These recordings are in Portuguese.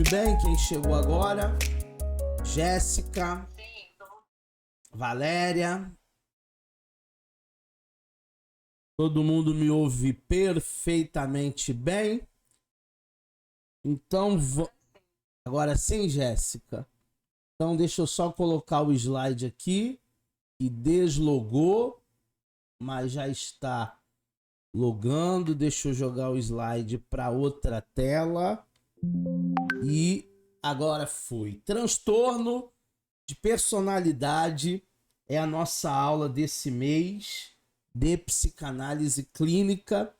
bem? Quem chegou agora? Jéssica, Valéria. Todo mundo me ouve perfeitamente bem? Então, agora sim, Jéssica. Então, deixa eu só colocar o slide aqui, que deslogou, mas já está logando. Deixa eu jogar o slide para outra tela. E agora foi. Transtorno de personalidade é a nossa aula desse mês de psicanálise clínica.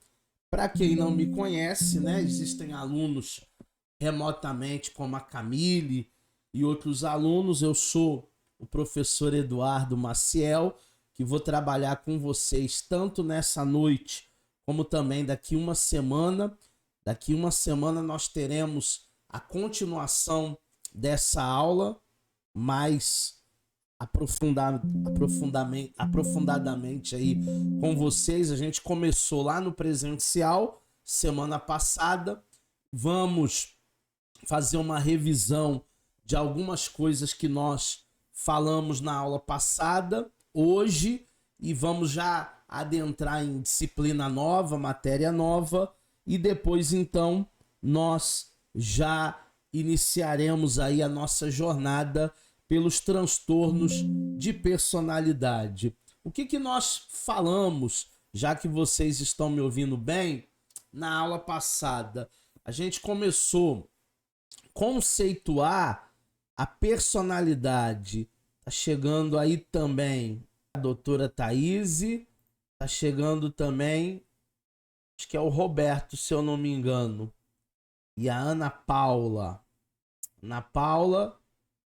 Para quem não me conhece, né, existem alunos remotamente como a Camille e outros alunos. Eu sou o professor Eduardo Maciel, que vou trabalhar com vocês tanto nessa noite como também daqui uma semana. Daqui uma semana nós teremos a continuação dessa aula, mais aprofundadamente aí com vocês. A gente começou lá no presencial semana passada. Vamos fazer uma revisão de algumas coisas que nós falamos na aula passada hoje e vamos já adentrar em disciplina nova, matéria nova, e depois então nós já iniciaremos aí a nossa jornada pelos transtornos de personalidade. O que nós falamos, já que vocês estão me ouvindo bem, na aula passada? A gente começou a conceituar a personalidade. Tá chegando aí também a doutora Thaís, tá chegando também, acho que é o Roberto, se eu não me engano, e a Ana Paula. Ana Paula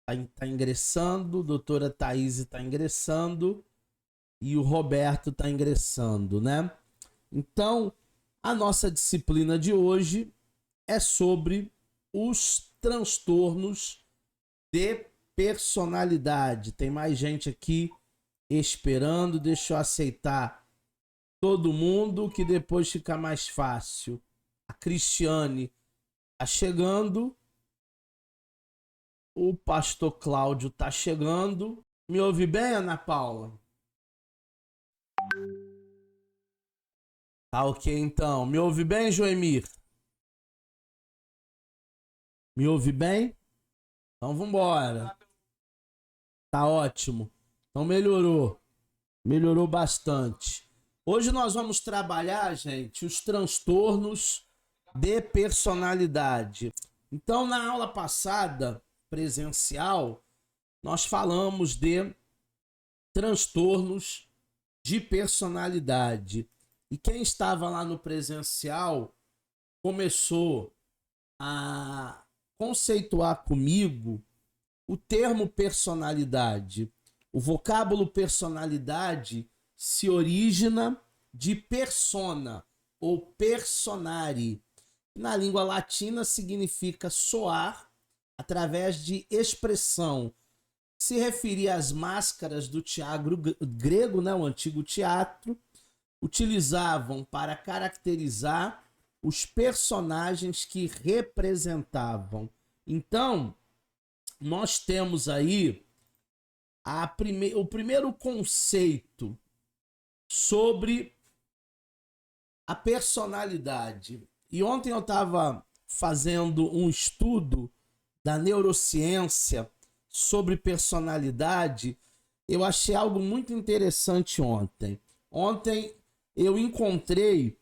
tá ingressando, doutora Thaís tá ingressando e o Roberto tá ingressando, né? Então, a nossa disciplina de hoje é sobre os transtornos de personalidade. Tem mais gente aqui esperando, deixa eu aceitar todo mundo que depois fica mais fácil. A Cristiane tá chegando. O pastor Cláudio tá chegando. Me ouve bem, Ana Paula? Tá ok, então. Me ouve bem, Joemir? Me ouve bem? Então vambora. Tá ótimo. Então melhorou. Melhorou bastante. Hoje nós vamos trabalhar, gente, os transtornos de personalidade. Então, na aula passada, presencial, nós falamos de transtornos de personalidade. E quem estava lá no presencial começou a conceituar comigo o termo personalidade. O vocábulo personalidade se origina de persona ou personare. Na língua latina significa soar através de expressão. Se referia às máscaras do teatro grego, né, o antigo teatro, utilizavam para caracterizar os personagens que representavam. Então, nós temos aí o primeiro conceito sobre a personalidade. E ontem eu estava fazendo um estudo da neurociência sobre personalidade. Eu achei algo muito interessante ontem. Ontem eu encontrei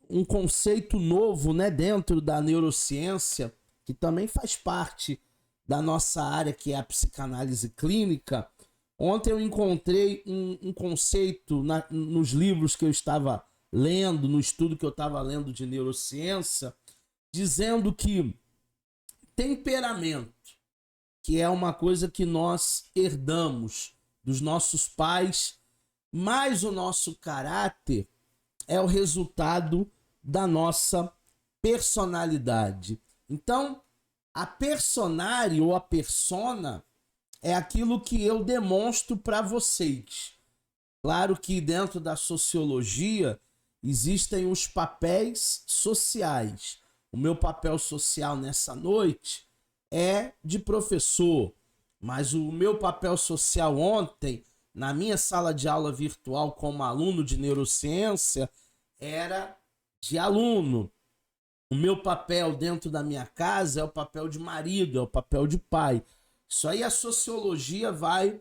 um conceito novo, né, dentro da neurociência, que também faz parte da nossa área, que é a psicanálise clínica. Ontem eu encontrei um conceito nos livros que eu estava lendo, no estudo que eu estava lendo de neurociência, dizendo que temperamento, que é uma coisa que nós herdamos dos nossos pais, mas o nosso caráter é o resultado da nossa personalidade. Então, a personário ou a persona é aquilo que eu demonstro para vocês. Claro que dentro da sociologia existem os papéis sociais. o meu papel social nessa noite é de professor, mas o meu papel social ontem, na minha sala de aula virtual como aluno de neurociência, era de aluno. O meu papel dentro da minha casa é o papel de marido, é o papel de pai. Isso aí a sociologia vai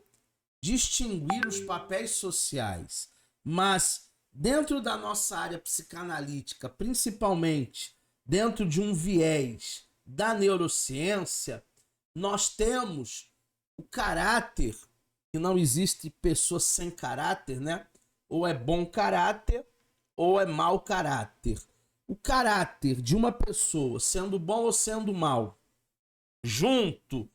distinguir os papéis sociais. Mas dentro da nossa área psicanalítica, principalmente dentro de um viés da neurociência, nós temos o caráter, que não existe pessoa sem caráter, né? Ou é bom caráter ou é mau caráter. O caráter de uma pessoa, sendo bom ou sendo mal, junto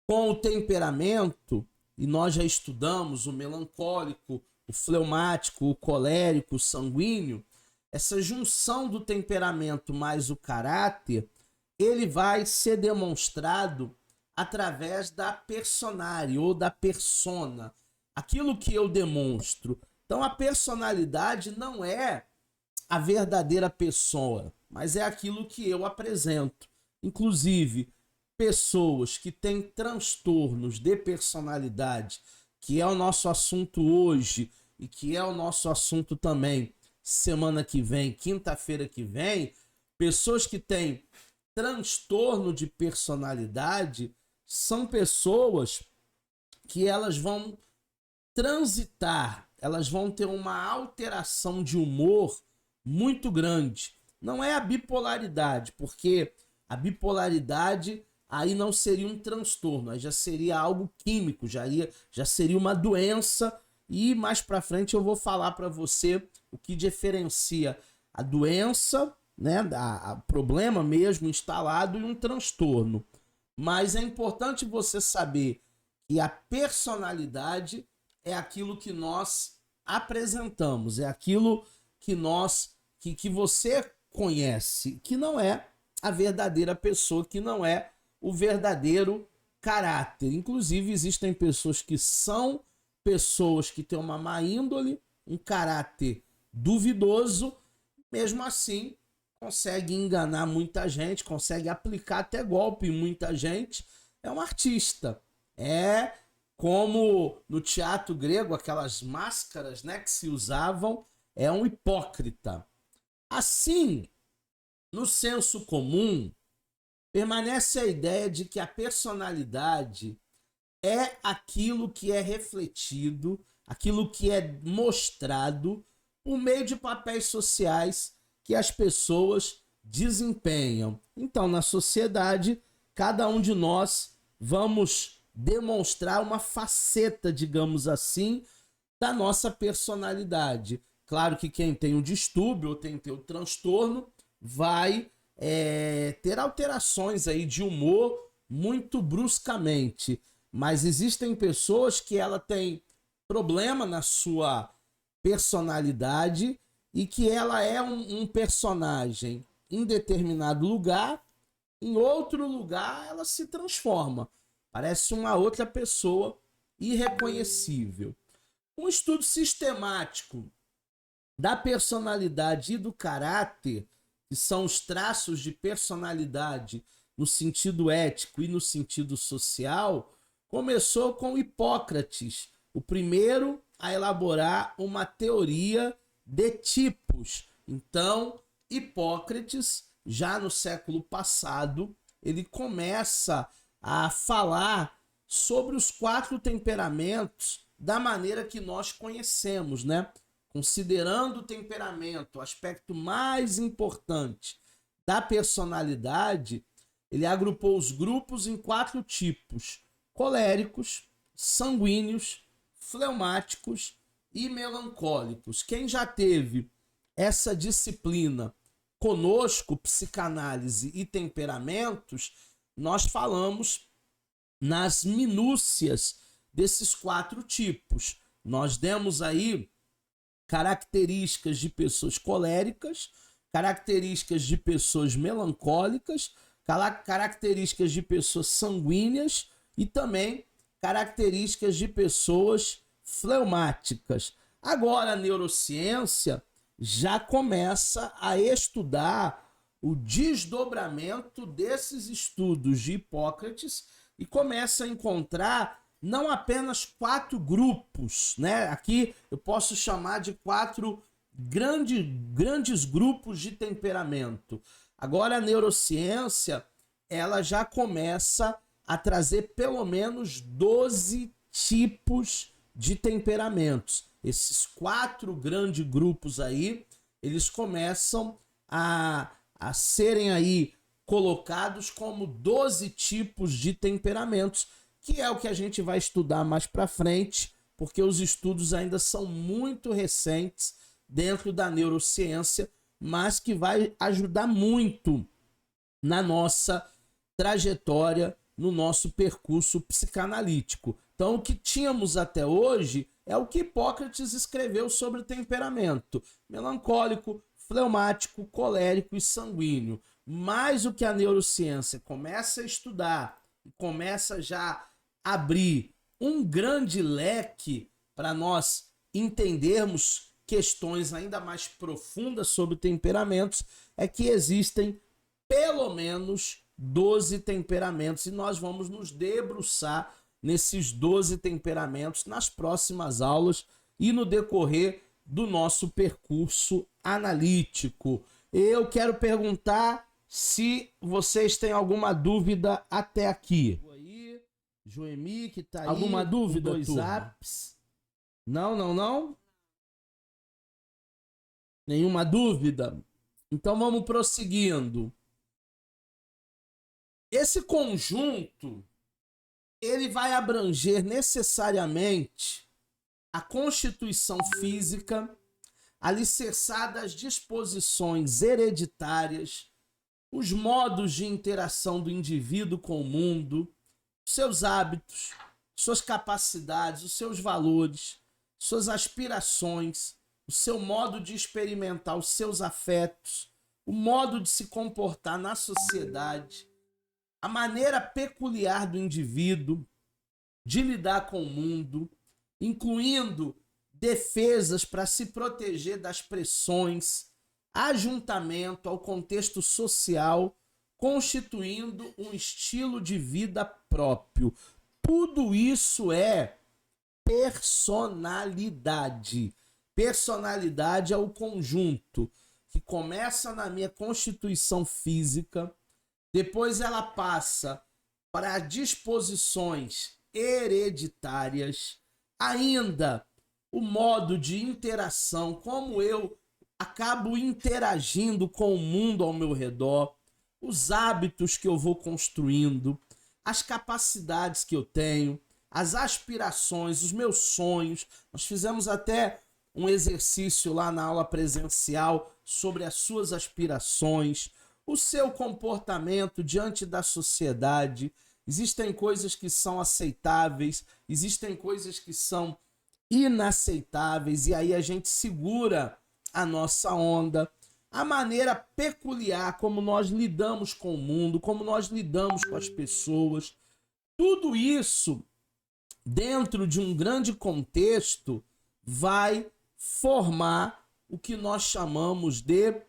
com o temperamento, e nós já estudamos o melancólico, o fleumático, o colérico, o sanguíneo, essa junção do temperamento mais o caráter, ele vai ser demonstrado através da personaria ou da persona, aquilo que eu demonstro. Então a personalidade não é a verdadeira pessoa, mas é aquilo que eu apresento. Inclusive, pessoas que têm transtornos de personalidade, que é o nosso assunto hoje e que é o nosso assunto também semana que vem, quinta-feira que vem, pessoas que têm transtorno de personalidade são pessoas que elas vão transitar, elas vão ter uma alteração de humor muito grande. Não é a bipolaridade, porque a bipolaridade aí não seria um transtorno, aí já seria algo químico, já seria uma doença, e mais para frente eu vou falar para você o que diferencia a doença, né, a problema mesmo instalado, e um transtorno. Mas é importante você saber que a personalidade é aquilo que nós apresentamos, é aquilo que que você conhece, que não é a verdadeira pessoa, que não é o verdadeiro caráter. Inclusive, existem pessoas que são pessoas que têm uma má índole, um caráter duvidoso, mesmo assim consegue enganar muita gente, consegue aplicar até golpe em muita gente. É um artista. É como no teatro grego, aquelas máscaras, né, que se usavam, é um hipócrita. Assim, no senso comum, permanece a ideia de que a personalidade é aquilo que é refletido, aquilo que é mostrado por meio de papéis sociais que as pessoas desempenham. Então, na sociedade, cada um de nós vamos demonstrar uma faceta, digamos assim, da nossa personalidade. Claro que quem tem o distúrbio ou tem o transtorno vai ter alterações aí de humor muito bruscamente. Mas existem pessoas que ela tem problema na sua personalidade e que ela é um personagem em determinado lugar, em outro lugar ela se transforma. Parece uma outra pessoa irreconhecível. Um estudo sistemático da personalidade e do caráter, que são os traços de personalidade no sentido ético e no sentido social, começou com Hipócrates, o primeiro a elaborar uma teoria de tipos. Então, Hipócrates, já no século passado, ele começa a falar sobre os 4 temperamentos da maneira que nós conhecemos, né? Considerando o temperamento, o aspecto mais importante da personalidade, ele agrupou os grupos em 4 tipos: coléricos, sanguíneos, fleumáticos e melancólicos. Quem já teve essa disciplina conosco, psicanálise e temperamentos, nós falamos nas minúcias desses 4 tipos. Nós demos aí características de pessoas coléricas, características de pessoas melancólicas, características de pessoas sanguíneas e também características de pessoas fleumáticas. Agora a neurociência já começa a estudar o desdobramento desses estudos de Hipócrates e começa a encontrar não apenas 4 grupos, né? Aqui eu posso chamar de 4 grandes grupos de temperamento. Agora a neurociência, ela já começa a trazer pelo menos 12 tipos de temperamentos. Esses 4 grandes grupos aí, eles começam a serem aí colocados como 12 tipos de temperamentos, que é o que a gente vai estudar mais para frente, porque os estudos ainda são muito recentes dentro da neurociência, mas que vai ajudar muito na nossa trajetória, no nosso percurso psicanalítico. Então, o que tínhamos até hoje é o que Hipócrates escreveu sobre temperamento: melancólico, fleumático, colérico e sanguíneo. Mas o que a neurociência começa a estudar, começa já a abrir um grande leque para nós entendermos questões ainda mais profundas sobre temperamentos, é que existem pelo menos 12 temperamentos e nós vamos nos debruçar nesses 12 temperamentos nas próximas aulas e no decorrer do nosso percurso analítico. Eu quero perguntar se vocês têm alguma dúvida até aqui. Joemi, que tá aí. Alguma dúvida, dois apps? Não? Nenhuma dúvida? Então vamos prosseguindo. Esse conjunto, ele vai abranger necessariamente a constituição física, alicerçada às disposições hereditárias, os modos de interação do indivíduo com o mundo, seus hábitos, suas capacidades, os seus valores, suas aspirações, o seu modo de experimentar os seus afetos, o modo de se comportar na sociedade, a maneira peculiar do indivíduo de lidar com o mundo, incluindo defesas para se proteger das pressões, ajuntamento ao contexto social, constituindo um estilo de vida próprio. Tudo isso é personalidade. Personalidade é o conjunto que começa na minha constituição física, depois ela passa para disposições hereditárias, ainda o modo de interação, como eu acabo interagindo com o mundo ao meu redor, os hábitos que eu vou construindo, as capacidades que eu tenho, as aspirações, os meus sonhos. Nós fizemos até um exercício lá na aula presencial sobre as suas aspirações, o seu comportamento diante da sociedade. Existem coisas que são aceitáveis, existem coisas que são inaceitáveis, e aí a gente segura a nossa onda. A maneira peculiar como nós lidamos com o mundo, como nós lidamos com as pessoas, tudo isso dentro de um grande contexto vai formar o que nós chamamos de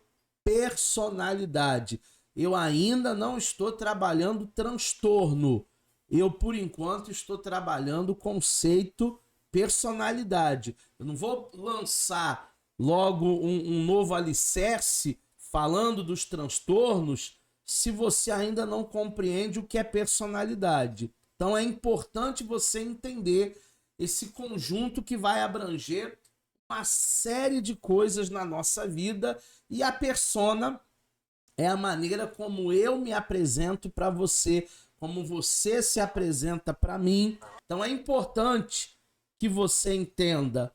personalidade. Eu ainda não estou trabalhando transtorno. Eu, por enquanto, estou trabalhando o conceito personalidade. Eu não vou lançar logo um novo alicerce falando dos transtornos se você ainda não compreende o que é personalidade. Então é importante você entender esse conjunto que vai abranger uma série de coisas na nossa vida, e a persona é a maneira como eu me apresento para você, como você se apresenta para mim. Então é importante que você entenda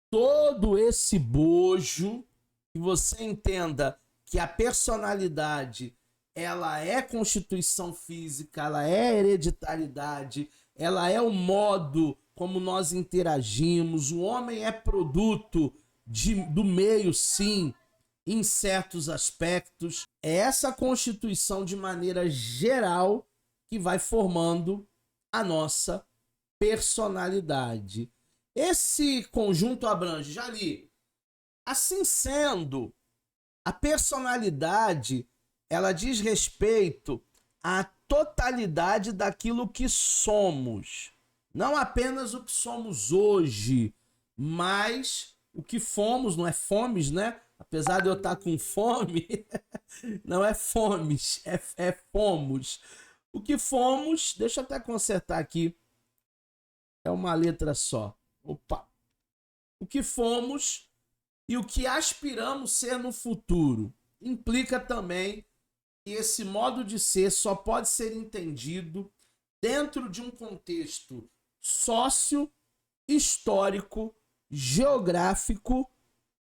todo esse bojo, que você entenda que a personalidade, ela é constituição física, ela é hereditariedade, ela é o modo como nós interagimos. O homem é produto do meio, sim, em certos aspectos. É essa constituição de maneira geral que vai formando a nossa personalidade. Esse conjunto abrange, já li. Assim sendo, a personalidade, ela diz respeito à totalidade daquilo que somos. Não apenas o que somos hoje, mas o que fomos, não é fomes, né? Apesar de eu estar com fome, não é fomes, é fomos. O que fomos, deixa eu até consertar aqui, é uma letra só. Opa! O que fomos e o que aspiramos ser no futuro. Implica também que esse modo de ser só pode ser entendido dentro de um contexto sócio, histórico, geográfico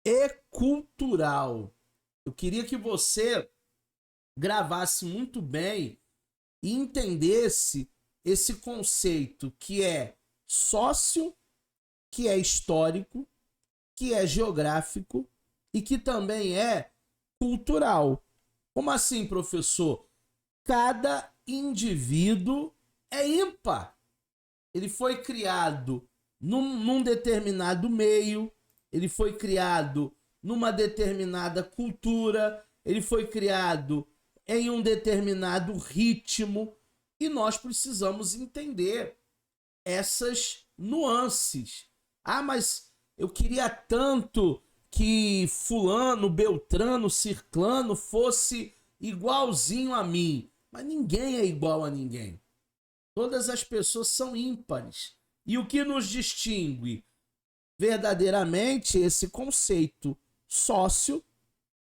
e cultural. Eu queria que você gravasse muito bem e entendesse esse conceito que é sócio, que é histórico, que é geográfico e que também é cultural. Como assim, professor? Cada indivíduo é ímpar. Ele foi criado num determinado meio, ele foi criado numa determinada cultura, ele foi criado em um determinado ritmo e nós precisamos entender essas nuances. Ah, mas eu queria tanto que fulano, beltrano, ciclano fosse igualzinho a mim. Mas ninguém é igual a ninguém. Todas as pessoas são ímpares. E o que nos distingue verdadeiramente esse conceito sócio,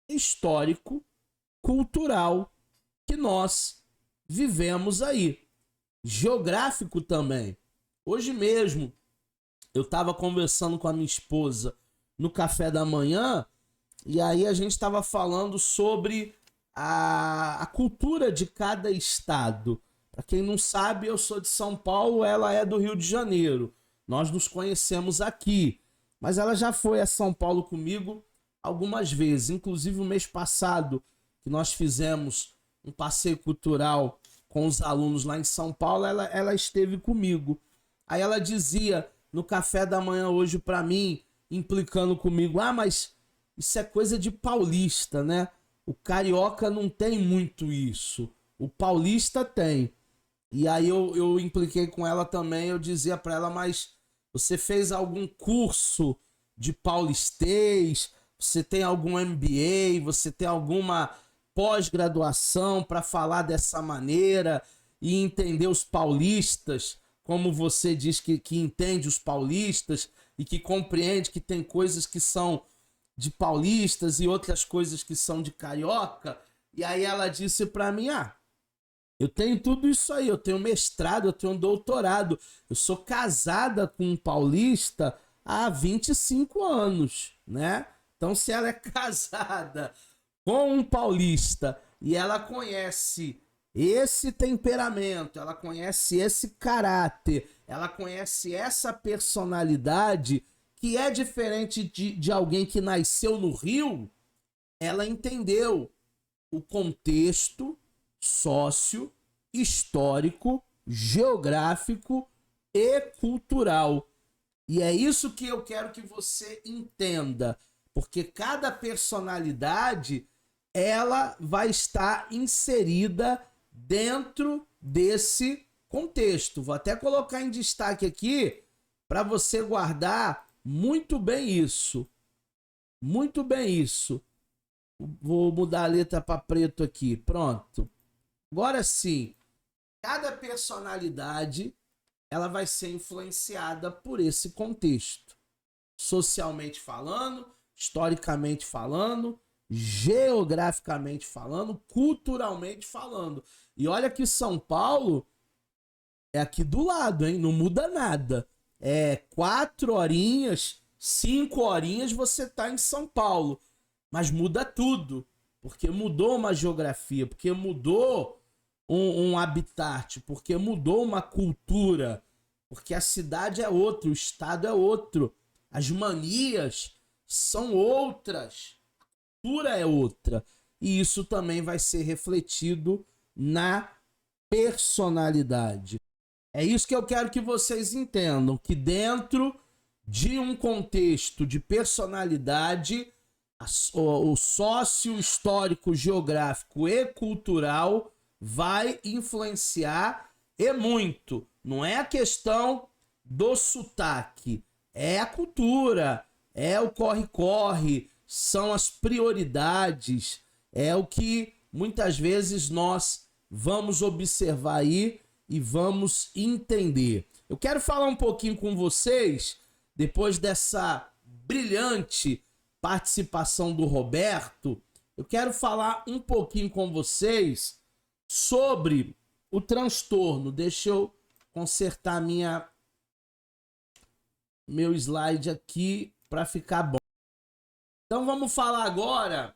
histórico, cultural que nós vivemos aí. Geográfico também. Hoje mesmo eu estava conversando com a minha esposa no café da manhã e aí a gente estava falando sobre a cultura de cada estado. Para quem não sabe, eu sou de São Paulo, ela é do Rio de Janeiro. Nós nos conhecemos aqui, mas ela já foi a São Paulo comigo algumas vezes. Inclusive, o mês passado, que nós fizemos um passeio cultural com os alunos lá em São Paulo, ela esteve comigo. Aí ela dizia no café da manhã hoje para mim, implicando comigo, ah, mas isso é coisa de paulista, né? O carioca não tem muito isso. O paulista tem. E aí eu impliquei com ela também, eu dizia para ela, mas você fez algum curso de paulistês? Você tem algum MBA? Você tem alguma pós-graduação para falar dessa maneira e entender os paulistas, como você diz que entende os paulistas e que compreende que tem coisas que são de paulistas e outras coisas que são de carioca? E aí ela disse para mim, eu tenho tudo isso aí, eu tenho mestrado, eu tenho doutorado. Eu sou casada com um paulista há 25 anos, né? Então, se ela é casada com um paulista e ela conhece esse temperamento, ela conhece esse caráter, ela conhece essa personalidade que é diferente de alguém que nasceu no Rio, ela entendeu o contexto sócio, histórico, geográfico e cultural. E é isso que eu quero que você entenda, porque cada personalidade ela vai estar inserida dentro desse contexto. Vou até colocar em destaque aqui para você guardar muito bem isso. Muito bem isso. Vou mudar a letra para preto aqui. Pronto. Agora sim, cada personalidade ela vai ser influenciada por esse contexto. Socialmente falando, historicamente falando, geograficamente falando, culturalmente falando. E olha que São Paulo é aqui do lado, hein? Não muda nada. É 4 horinhas, 5 horinhas você tá em São Paulo. Mas muda tudo. Porque mudou uma geografia, porque mudou um habitat, porque mudou uma cultura, porque a cidade é outra, o estado é outro, as manias são outras, a cultura é outra. E isso também vai ser refletido na personalidade. É isso que eu quero que vocês entendam, que dentro de um contexto de personalidade O sócio histórico, geográfico e cultural vai influenciar e muito. Não é a questão do sotaque, é a cultura, é o corre-corre, são as prioridades, é o que muitas vezes nós vamos observar aí e vamos entender. Eu quero falar um pouquinho com vocês, depois dessa brilhante participação do Roberto, eu quero falar um pouquinho com vocês sobre o transtorno. Deixa eu consertar meu slide aqui para ficar bom. Então vamos falar agora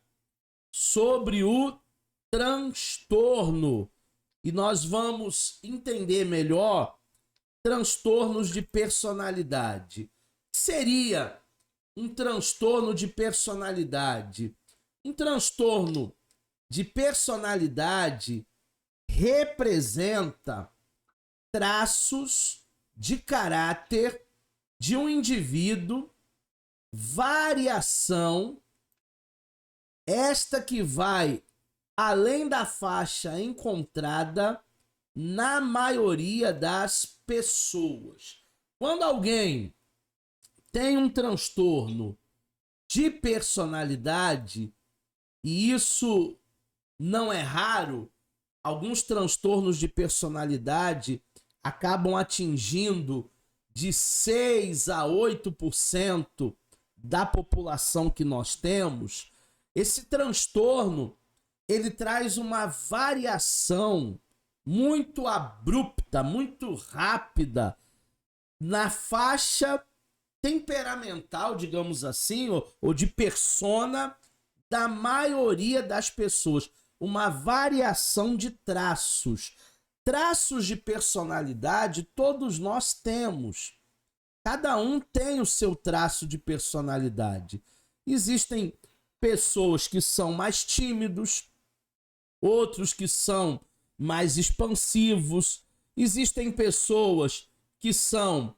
sobre o transtorno e nós vamos entender melhor transtornos de personalidade. Seria um transtorno de personalidade? Um transtorno de personalidade representa traços de caráter de um indivíduo, variação, esta que vai além da faixa encontrada na maioria das pessoas. Quando alguém tem um transtorno de personalidade, e isso não é raro, alguns transtornos de personalidade acabam atingindo de 6 a 8% da população que nós temos. Esse transtorno, ele traz uma variação muito abrupta, muito rápida na faixa temperamental, digamos assim, ou de persona da maioria das pessoas. Uma variação de traços. Traços de personalidade todos nós temos. Cada um tem o seu traço de personalidade. Existem pessoas que são mais tímidos, outros que são mais expansivos. Existem pessoas que são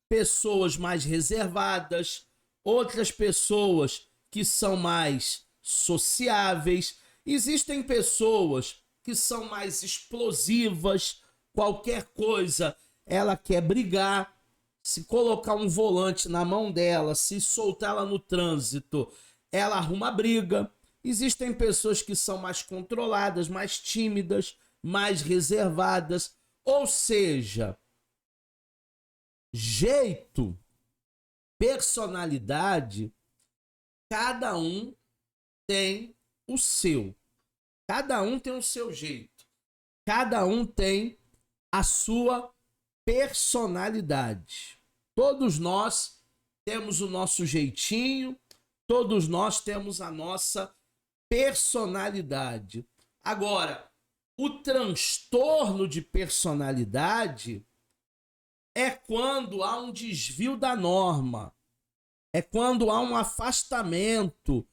pessoas mais reservadas, outras pessoas que são mais sociáveis. Existem pessoas que são mais explosivas, qualquer coisa ela quer brigar. Se colocar um volante na mão dela, se soltar ela no trânsito, ela arruma briga. Existem pessoas que são mais controladas, mais tímidas, mais reservadas. Ou seja, jeito, personalidade, cada um tem o seu. Cada um tem o seu jeito. Cada um tem a sua personalidade. Todos nós temos o nosso jeitinho, todos nós temos a nossa personalidade. Agora, o transtorno de personalidade é quando há um desvio da norma, é quando há um afastamento,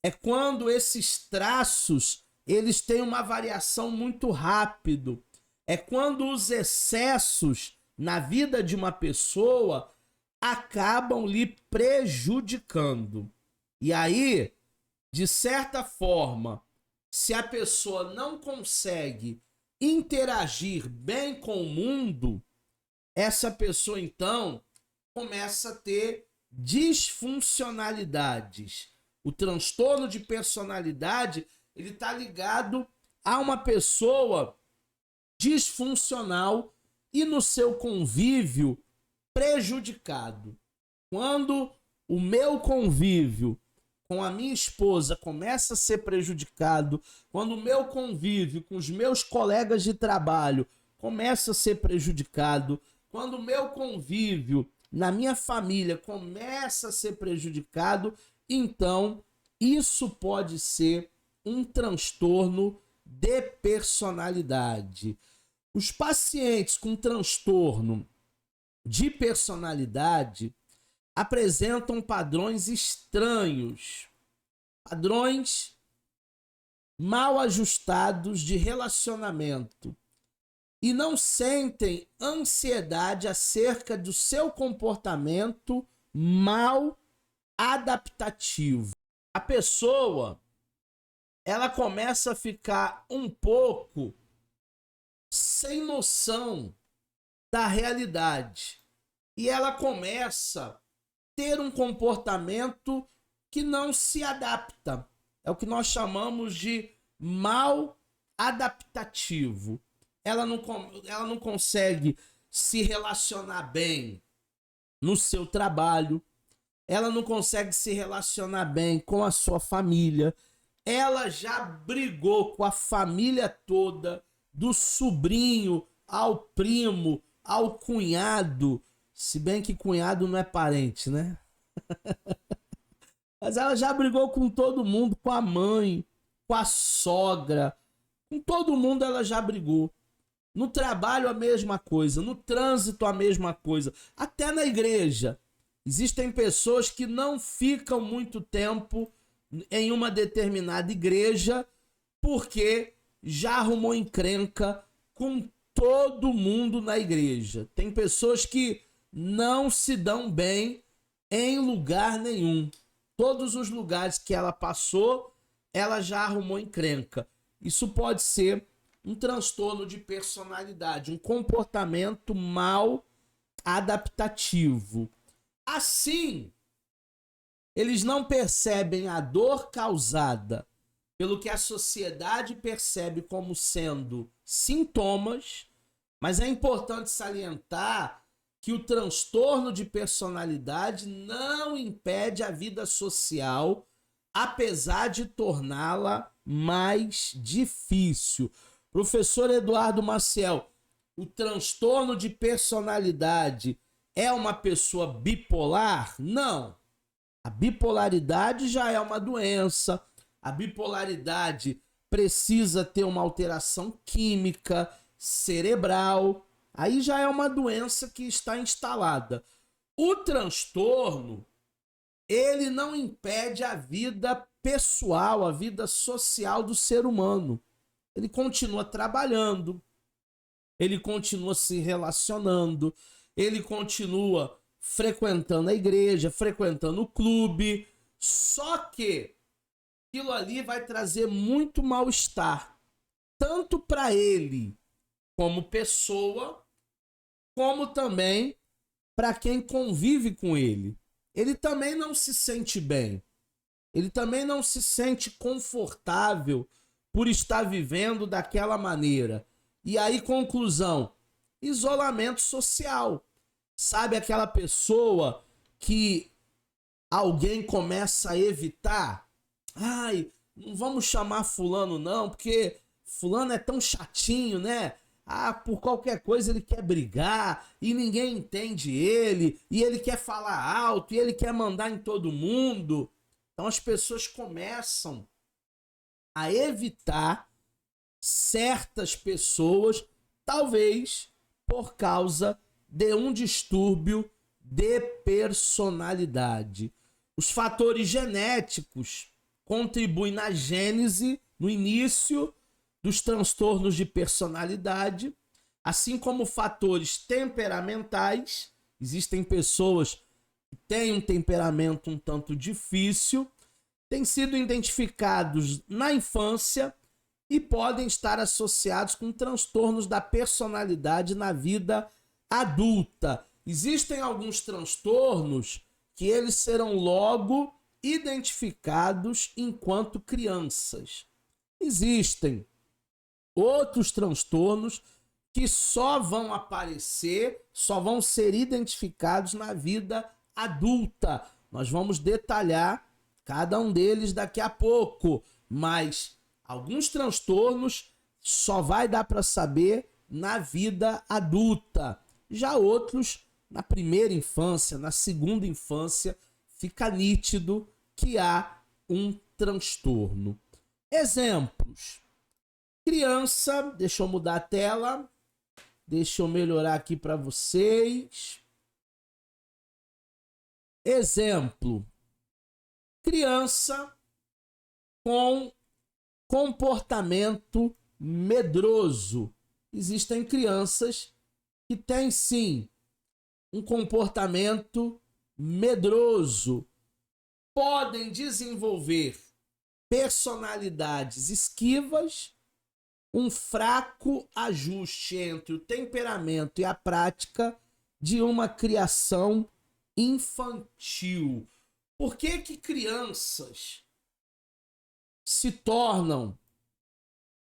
é quando esses traços eles têm uma variação muito rápido, é quando os excessos na vida de uma pessoa acabam lhe prejudicando. E aí, de certa forma, se a pessoa não consegue interagir bem com o mundo, essa pessoa então começa a ter disfuncionalidades. O transtorno de personalidade, ele está ligado a uma pessoa disfuncional e no seu convívio prejudicado. Quando o meu convívio com a minha esposa começa a ser prejudicado, quando o meu convívio com os meus colegas de trabalho começa a ser prejudicado, quando o meu convívio na minha família começa a ser prejudicado, então isso pode ser um transtorno de personalidade. Os pacientes com transtorno de personalidade apresentam padrões estranhos, padrões mal ajustados de relacionamento e não sentem ansiedade acerca do seu comportamento mal adaptativo. a pessoa ela começa a ficar um pouco sem noção da realidade. E ela começa a ter um comportamento que não se adapta. É o que nós chamamos de mal adaptativo. Ela não consegue se relacionar bem no seu trabalho, ela não consegue se relacionar bem com a sua família, ela já brigou com a família toda, do sobrinho ao primo, ao cunhado, se bem que cunhado não é parente, né? Mas ela já brigou com todo mundo, com a mãe, com a sogra, com todo mundo ela já brigou. No trabalho a mesma coisa, no trânsito a mesma coisa, até na igreja. Existem pessoas que não ficam muito tempo em uma determinada igreja porque já arrumou encrenca com todo mundo na igreja. Tem pessoas que não se dão bem em lugar nenhum. Todos os lugares que ela passou, ela já arrumou encrenca. Isso pode ser um transtorno de personalidade, um comportamento mal adaptativo. Assim, eles não percebem a dor causada pelo que a sociedade percebe como sendo sintomas, mas é importante salientar que o transtorno de personalidade não impede a vida social, apesar de torná-la mais difícil. Professor Eduardo Maciel, o transtorno de personalidade é uma pessoa bipolar? Não. A bipolaridade já é uma doença. A bipolaridade precisa ter uma alteração química, cerebral. Aí já é uma doença que está instalada. O transtorno, ele não impede a vida pessoal, a vida social do ser humano. Ele continua trabalhando, ele continua se relacionando, ele continua frequentando a igreja, frequentando o clube, só que aquilo ali vai trazer muito mal-estar, tanto para ele como pessoa, como também para quem convive com ele. Ele também não se sente bem, ele também não se sente confortável por estar vivendo daquela maneira. E aí, conclusão, isolamento social. Sabe aquela pessoa que alguém começa a evitar? Ai, não vamos chamar fulano não, porque fulano é tão chatinho, né? Ah, por qualquer coisa ele quer brigar e ninguém entende ele, e ele quer falar alto, e ele quer mandar em todo mundo. Então as pessoas começam a evitar certas pessoas, talvez por causa de um distúrbio de personalidade. Os fatores genéticos contribuem na gênese, no início dos transtornos de personalidade, assim como fatores temperamentais. Existem pessoas que têm um temperamento um tanto difícil, têm sido identificados na infância e podem estar associados com transtornos da personalidade na vida adulta. Existem alguns transtornos que eles serão logo identificados enquanto crianças. Existem outros transtornos que só vão aparecer, só vão ser identificados na vida adulta. Nós vamos detalhar cada um deles daqui a pouco, mas alguns transtornos só vai dar para saber na vida adulta. Já outros, na primeira infância, na segunda infância, fica nítido que há um transtorno. Exemplos. Criança, deixa eu mudar a tela, deixa eu melhorar aqui para vocês. Exemplo. Criança com comportamento medroso. Existem crianças que têm sim um comportamento medroso. podem desenvolver personalidades esquivas, um fraco ajuste entre o temperamento e a prática de uma criação infantil. Por que que crianças se tornam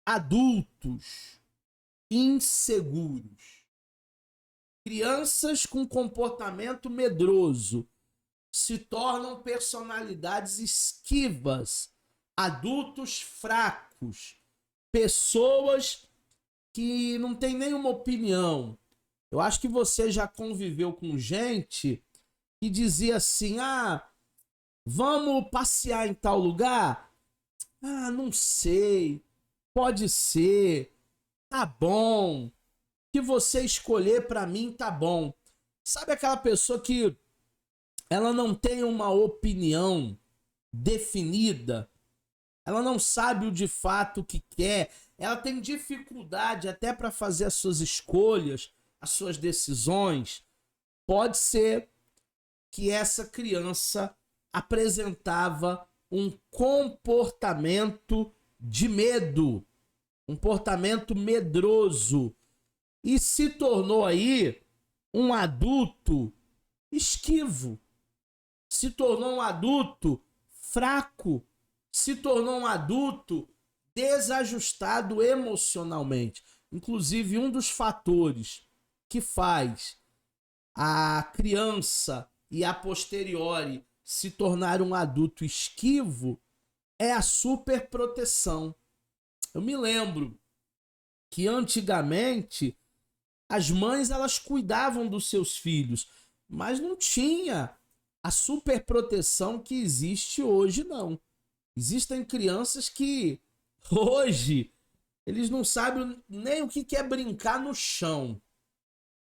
adultos inseguros? Crianças com comportamento medroso se tornam personalidades esquivas, adultos fracos, pessoas que não têm nenhuma opinião. Eu acho que você já conviveu com gente que dizia assim: ah, vamos passear em tal lugar? Ah, não sei, pode ser, tá bom, o que você escolher pra mim tá bom. Sabe aquela pessoa que ela não tem uma opinião definida? Ela não sabe o de fato que quer. Ela tem dificuldade até para fazer as suas escolhas, as suas decisões. Pode ser que essa criança apresentava um comportamento de medo, um comportamento medroso, e se tornou aí um adulto esquivo, se tornou um adulto fraco, se tornou um adulto desajustado emocionalmente. Inclusive, um dos fatores que faz a criança e a posteriori se tornar um adulto esquivo é a superproteção. Eu me lembro que antigamente as mães elas cuidavam dos seus filhos, mas não tinha a superproteção que existe hoje, não. Existem crianças que hoje eles não sabem nem o que é brincar no chão.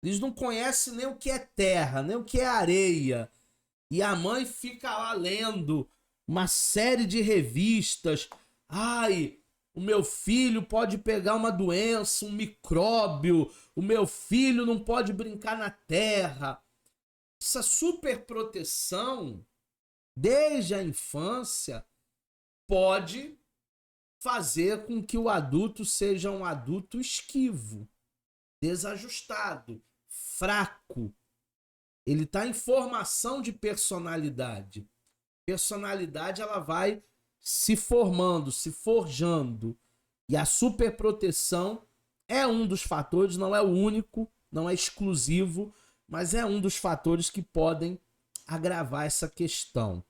Eles não conhecem nem o que é terra, nem o que é areia. E a mãe fica lá lendo uma série de revistas. Ai, o meu filho pode pegar uma doença, um micróbio. O meu filho não pode brincar na terra. Essa superproteção, desde a infância, pode fazer com que o adulto seja um adulto esquivo, desajustado, fraco. Ele está em formação de personalidade. Personalidade ela vai se formando, se forjando. E a superproteção é um dos fatores, não é o único, não é exclusivo, mas é um dos fatores que podem agravar essa questão.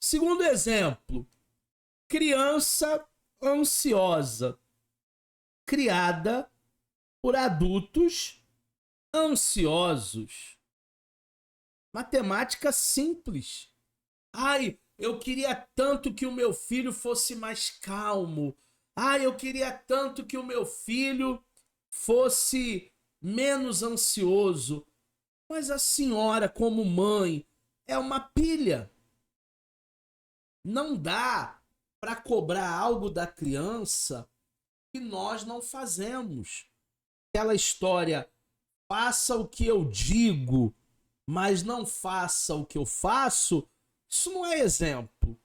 Segundo exemplo, criança ansiosa, criada por adultos ansiosos. Matemática simples. Ai, eu queria tanto que o meu filho fosse mais calmo. Ai, eu queria tanto que o meu filho fosse menos ansioso. Mas a senhora, como mãe, é uma pilha. Não dá para cobrar algo da criança que nós não fazemos. Aquela história, faça o que eu digo, mas não faça o que eu faço, isso não é exemplo.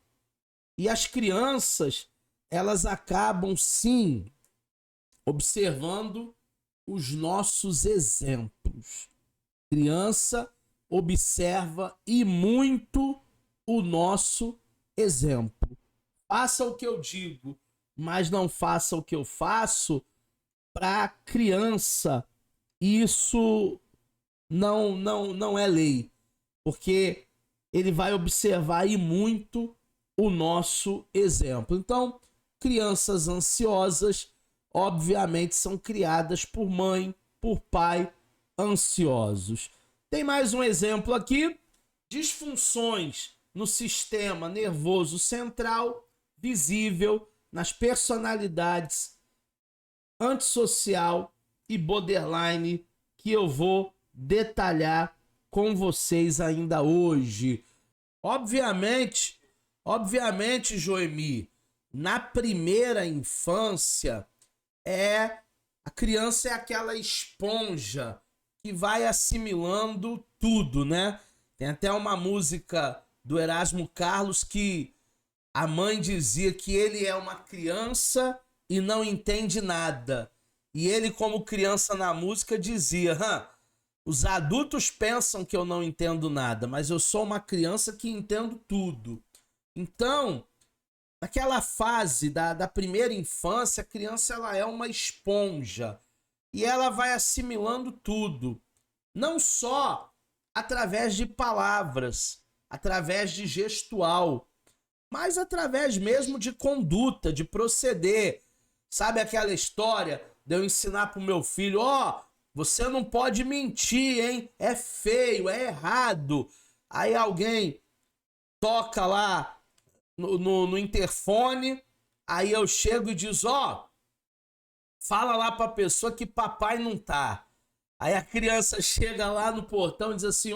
E as crianças, elas acabam sim observando os nossos exemplos. Criança observa e muito o nosso exemplo. Faça o que eu digo, mas não faça o que eu faço. Para a criança, isso não é lei, porque ele vai observar e muito o nosso exemplo. Então, crianças ansiosas, obviamente, são criadas por mãe, por pai, ansiosos. Tem mais um exemplo aqui: disfunções no sistema nervoso central, visível nas personalidades antissocial e borderline, que eu vou detalhar com vocês ainda hoje. Obviamente, Joemi, na primeira infância, a criança é aquela esponja que vai assimilando tudo, né? Tem até uma música do Erasmo Carlos, que a mãe dizia que ele é uma criança e não entende nada. E ele, como criança na música, dizia: os adultos pensam que eu não entendo nada, mas eu sou uma criança que entendo tudo. Então, naquela fase da primeira infância, a criança ela é uma esponja e ela vai assimilando tudo. Não só através de palavras, através de gestual, mas através mesmo de conduta, de proceder. Sabe aquela história de eu ensinar pro meu filho: você não pode mentir, hein? É feio, é errado. Aí alguém toca lá no interfone, aí eu chego e diz: fala lá pra pessoa que papai não tá. Aí a criança chega lá no portão e diz assim: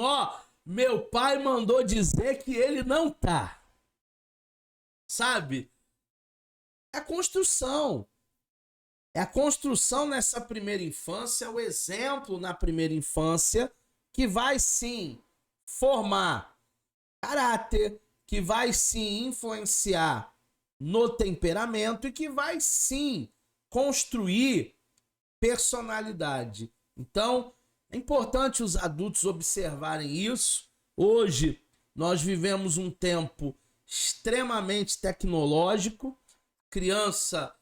meu pai mandou dizer que ele não tá. Sabe? É a construção. É a construção nessa primeira infância, o exemplo na primeira infância, que vai sim formar caráter, que vai sim influenciar no temperamento e que vai sim construir personalidade. Então, é importante os adultos observarem isso. Hoje, nós vivemos um tempo extremamente tecnológico, criança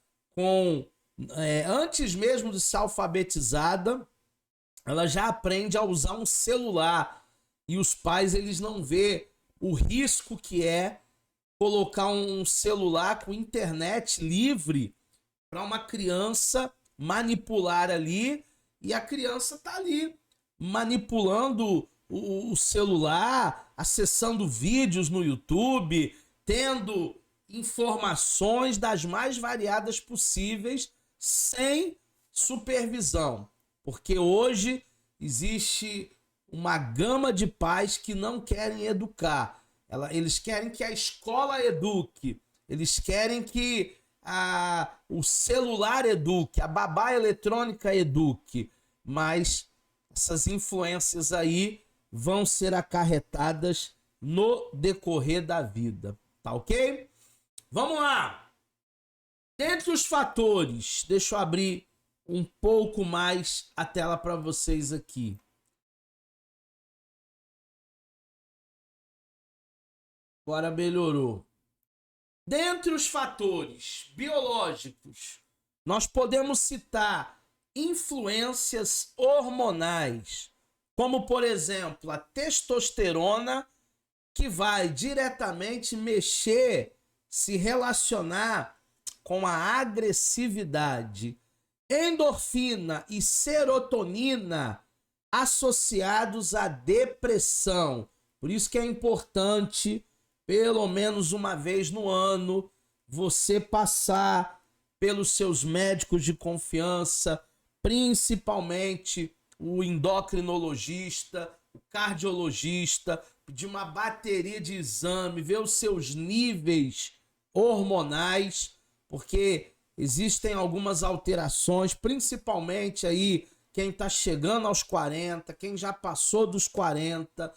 antes mesmo de ser alfabetizada, ela já aprende a usar um celular e os pais eles não vê o risco que é colocar um celular com internet livre para uma criança manipular ali, e a criança tá ali manipulando o celular, acessando vídeos no YouTube, tendo informações das mais variadas possíveis sem supervisão. Porque hoje existe uma gama de pais que não querem educar. Eles querem que a escola eduque. Eles querem que o celular eduque, a babá eletrônica eduque. Mas essas influências aí vão ser acarretadas no decorrer da vida. Tá ok? Vamos lá! Dentre os fatores, deixa eu abrir um pouco mais a tela para vocês aqui. Agora melhorou. Dentre os fatores biológicos, nós podemos citar influências hormonais, como por exemplo a testosterona, que vai diretamente mexer, se relacionar com a agressividade. Endorfina e serotonina associados à depressão. Por isso que é importante, pelo menos uma vez no ano, você passar pelos seus médicos de confiança, principalmente o endocrinologista, o cardiologista, pedir uma bateria de exame, ver os seus níveis hormonais, porque existem algumas alterações, principalmente aí quem está chegando aos 40, quem já passou dos 40.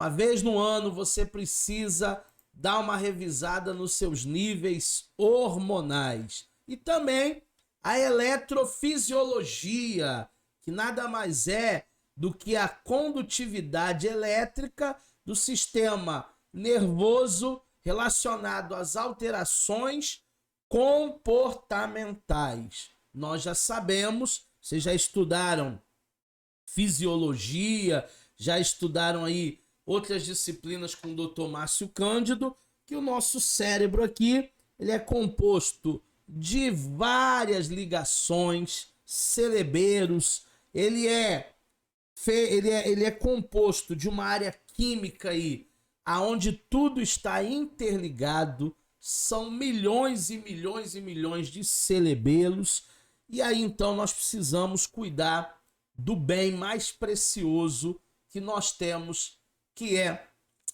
Uma vez no ano você precisa dar uma revisada nos seus níveis hormonais. E também a eletrofisiologia, que nada mais é do que a condutividade elétrica do sistema nervoso relacionado às alterações comportamentais. Nós já sabemos, vocês já estudaram fisiologia, já estudaram aí outras disciplinas com o Dr. Márcio Cândido, que o nosso cérebro aqui, ele é composto de várias ligações, cerebelos, ele é composto de uma área química aí, aonde tudo está interligado, são milhões e milhões e milhões de cerebelos, e aí então nós precisamos cuidar do bem mais precioso que nós temos, que é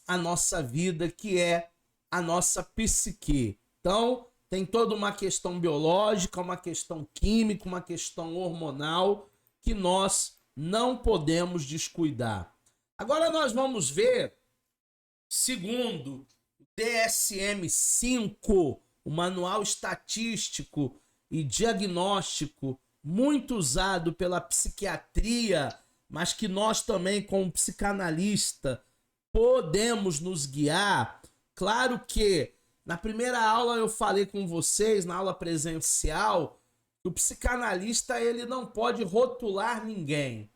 a nossa vida, que é a nossa psique. Então, tem toda uma questão biológica, uma questão química, uma questão hormonal que nós não podemos descuidar. Agora nós vamos ver Segundo, DSM-5, o Manual Estatístico e Diagnóstico, muito usado pela psiquiatria, mas que nós também, como psicanalista, podemos nos guiar. Claro que na primeira aula eu falei com vocês, na aula presencial, que o psicanalista ele não pode rotular ninguém.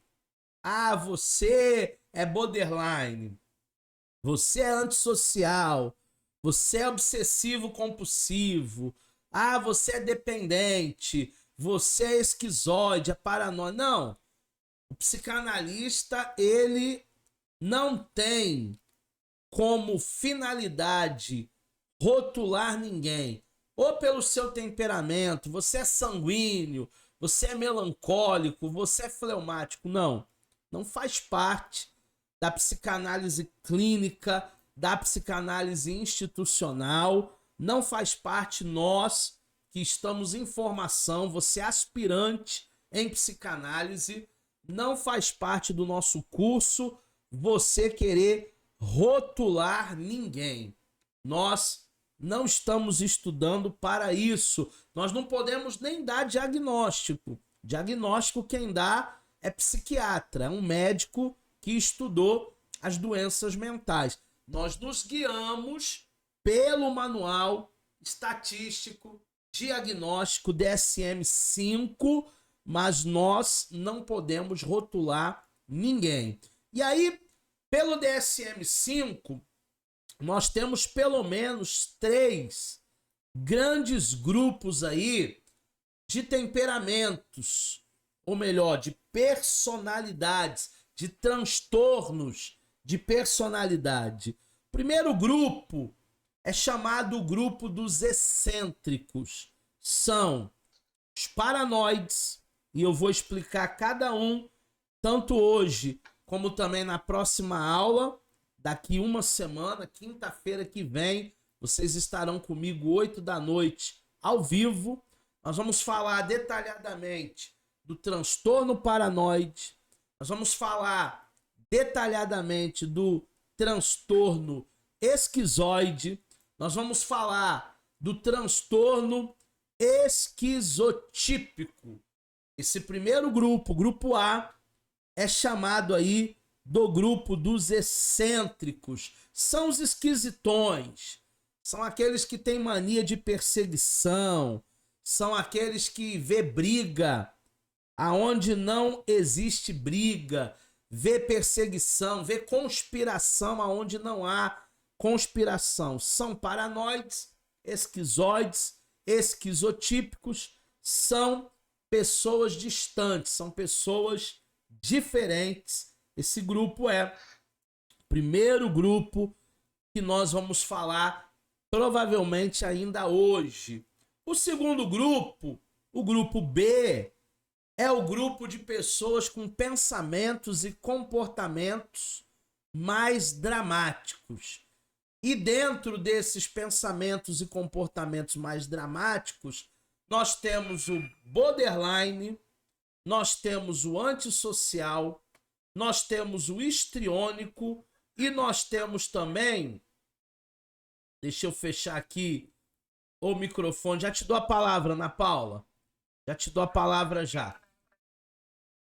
Ah, você é borderline, você é antissocial, você é obsessivo compulsivo, ah, você é dependente, você é esquizoide, é paranoia. Não, o psicanalista ele não tem como finalidade rotular ninguém, ou pelo seu temperamento, você é sanguíneo, você é melancólico, você é fleumático. Não, não faz parte da psicanálise clínica, da psicanálise institucional, não faz parte nós que estamos em formação, você é aspirante em psicanálise, não faz parte do nosso curso você querer rotular ninguém. Nós não estamos estudando para isso. Nós não podemos nem dar diagnóstico. Diagnóstico quem dá é psiquiatra, é um médico que estudou as doenças mentais. Nós nos guiamos pelo manual estatístico, diagnóstico DSM-5, mas nós não podemos rotular ninguém. E aí, pelo DSM-5, nós temos pelo menos 3 grandes grupos aí de temperamentos, ou melhor, de personalidades, de transtornos de personalidade. O primeiro grupo é chamado o grupo dos excêntricos. São os paranoides, e eu vou explicar cada um, tanto hoje como também na próxima aula. Daqui uma semana, quinta-feira que vem, vocês estarão comigo 8 da noite, ao vivo. Nós vamos falar detalhadamente do transtorno paranoide. Nós vamos falar detalhadamente do transtorno esquizoide. Nós vamos falar do transtorno esquizotípico. Esse primeiro grupo, grupo A, é chamado aí do grupo dos excêntricos. São os esquisitões, são aqueles que têm mania de perseguição, são aqueles que vê briga aonde não existe briga, vê perseguição, vê conspiração aonde não há conspiração. São paranoides, esquizoides, esquizotípicos, são pessoas distantes, são pessoas diferentes. Esse grupo é o primeiro grupo que nós vamos falar provavelmente ainda hoje. O segundo grupo, o grupo B, é o grupo de pessoas com pensamentos e comportamentos mais dramáticos. E dentro desses pensamentos e comportamentos mais dramáticos, nós temos o borderline, nós temos o antissocial, nós temos o histriônico e nós temos também... Deixa eu fechar aqui o microfone. Já te dou a palavra, Ana Paula. Já te dou a palavra já.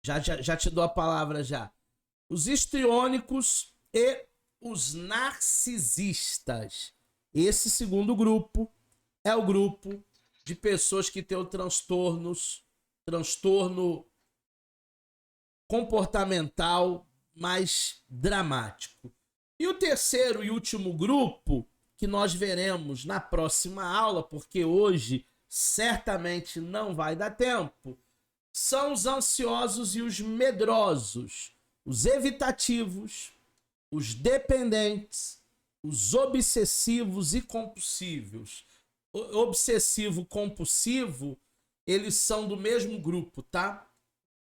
Já te dou a palavra já. Os histriônicos e os narcisistas. Esse segundo grupo é o grupo de pessoas que têm o transtorno comportamental mais dramático. E o terceiro e último grupo, que nós veremos na próxima aula, porque hoje certamente não vai dar tempo, são os ansiosos e os medrosos, os evitativos, os dependentes, os obsessivos e compulsivos. O obsessivo compulsivo, eles são do mesmo grupo, tá?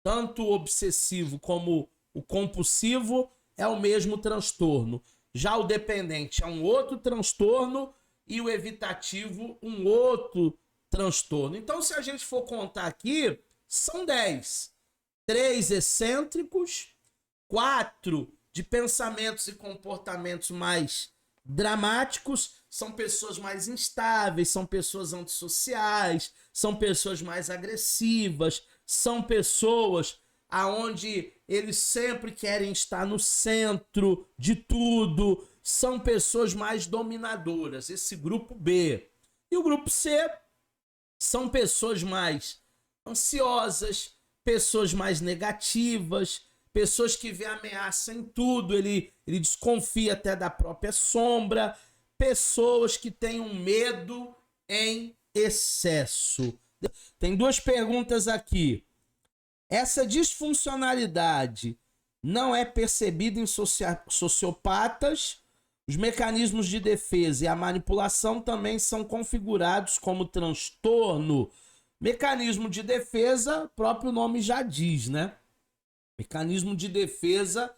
Tanto o obsessivo como o compulsivo é o mesmo transtorno. Já o dependente é um outro transtorno e o evitativo um outro transtorno. Então, se a gente for contar aqui, são 10. 3 excêntricos, 4 de pensamentos e comportamentos mais dramáticos são pessoas mais instáveis, são pessoas antissociais, são pessoas mais agressivas, são pessoas aonde eles sempre querem estar no centro de tudo, são pessoas mais dominadoras, esse grupo B. E o grupo C são pessoas mais ansiosas, pessoas mais negativas, pessoas que vê ameaça em tudo, ele desconfia até da própria sombra, pessoas que têm um medo em excesso. Tem duas perguntas aqui. Essa disfuncionalidade não é percebida em sociopatas? Os mecanismos de defesa e a manipulação também são configurados como transtorno. Mecanismo de defesa, o próprio nome já diz, né? Mecanismo de defesa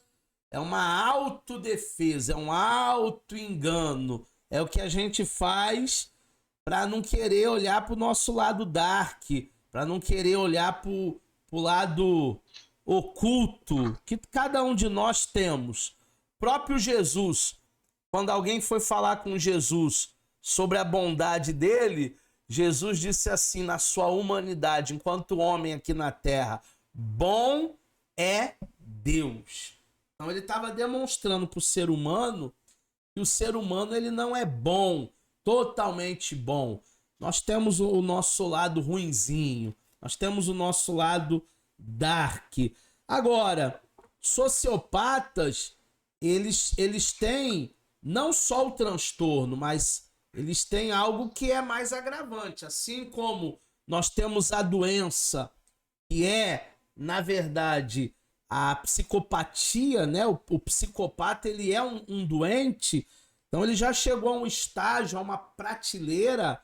é uma autodefesa, é um auto-engano. É o que a gente faz para não querer olhar para o nosso lado dark, para não querer olhar para o lado oculto que cada um de nós temos. Próprio Jesus, quando alguém foi falar com Jesus sobre a bondade dele, Jesus disse assim, na sua humanidade, enquanto homem aqui na terra, bom é Deus. Então ele estava demonstrando para o ser humano que o ser humano ele não é bom, totalmente bom. Nós temos o nosso lado ruinzinho, nós temos o nosso lado dark. Agora, sociopatas, eles têm não só o transtorno, mas eles têm algo que é mais agravante. Assim como nós temos a doença, que é, na verdade, a psicopatia, né? O psicopata, ele é um doente, então ele já chegou a um estágio, a uma prateleira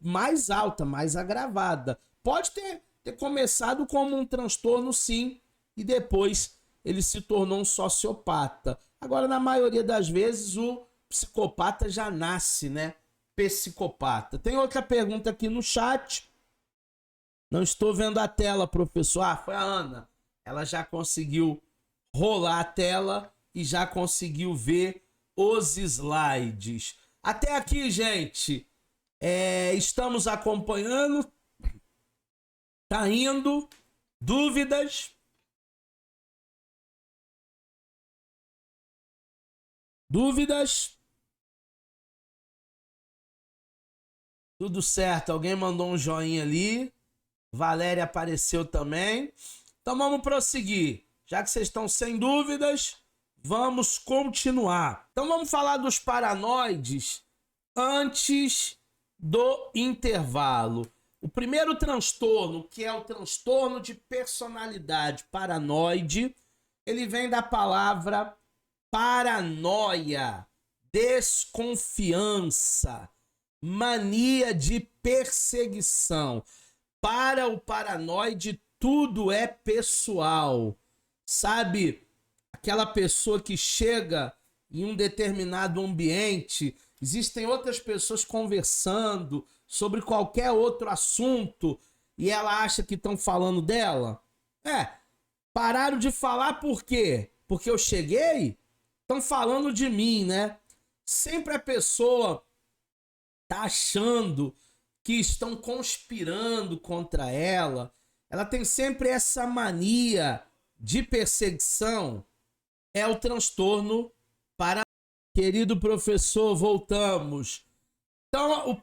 mais alta, mais agravada. Pode ter começado como um transtorno, sim, e depois ele se tornou um sociopata. Agora, na maioria das vezes, o psicopata já nasce, né? Psicopata. Tem outra pergunta aqui no chat. Não estou vendo a tela, professor. Ah, foi a Ana. Ela já conseguiu rolar a tela e já conseguiu ver os slides. Até aqui, gente, estamos acompanhando. Tá indo. Dúvidas? Dúvidas? Tudo certo. Alguém mandou um joinha ali. Valéria apareceu também. Então vamos prosseguir. Já que vocês estão sem dúvidas, vamos continuar. Então vamos falar dos paranoides antes do intervalo. O primeiro transtorno, que é o transtorno de personalidade paranoide, ele vem da palavra paranoia, desconfiança, mania de perseguição. Para o paranoide, tudo é pessoal. Sabe, aquela pessoa que chega em um determinado ambiente, existem outras pessoas conversando sobre qualquer outro assunto e ela acha que estão falando dela? Pararam de falar por quê? Porque eu cheguei? Estão falando de mim, né? Sempre a pessoa tá achando que estão conspirando contra ela. Ela tem sempre essa mania de perseguição. É o transtorno para... Querido professor, voltamos. Então,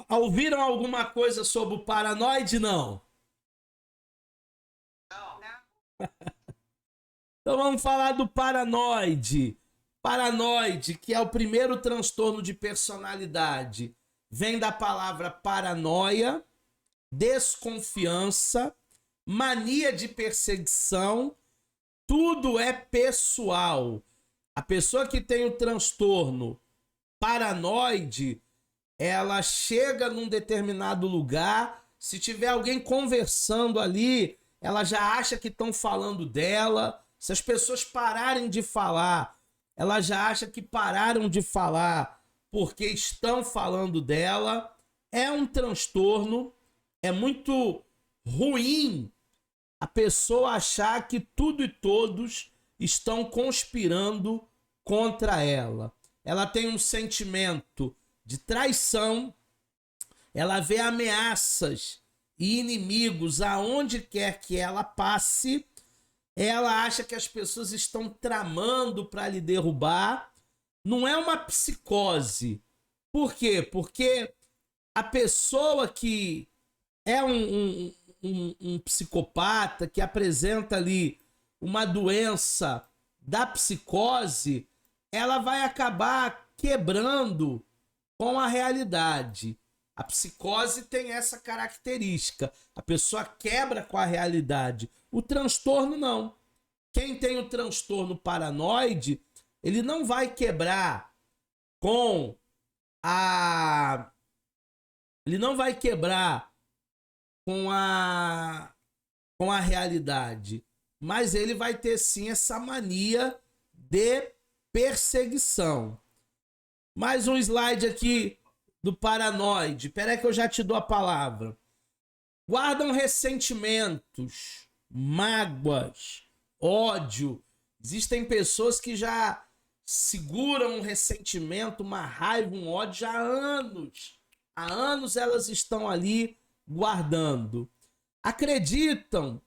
ouviram alguma coisa sobre o paranoide? Não. Então vamos falar do paranoide. Paranoide, que é o primeiro transtorno de personalidade, vem da palavra paranoia, desconfiança, mania de perseguição, tudo é pessoal. A pessoa que tem o transtorno paranoide, ela chega num determinado lugar, se tiver alguém conversando ali, ela já acha que estão falando dela. Se as pessoas pararem de falar, ela já acha que pararam de falar porque estão falando dela. É um transtorno, é muito ruim a pessoa achar que tudo e todos estão conspirando contra ela. ela tem um sentimento de traição, ela vê ameaças e inimigos aonde quer que ela passe, ela acha que as pessoas estão tramando para lhe derrubar. Não é uma psicose. Por quê? Porque a pessoa que é um psicopata, que apresenta ali uma doença da psicose, ela vai acabar quebrando com a realidade. A psicose tem essa característica. A pessoa quebra com a realidade. O transtorno não. Quem tem o transtorno paranoide, ele não vai quebrar com a... Ele não vai quebrar com a realidade. Mas ele vai ter sim essa mania de perseguição. Mais um slide aqui do paranoide. Espera aí que eu já te dou a palavra. Guardam ressentimentos, mágoas, ódio. Existem pessoas que já seguram um ressentimento, uma raiva, um ódio já há anos. Há anos elas estão ali guardando. Acreditam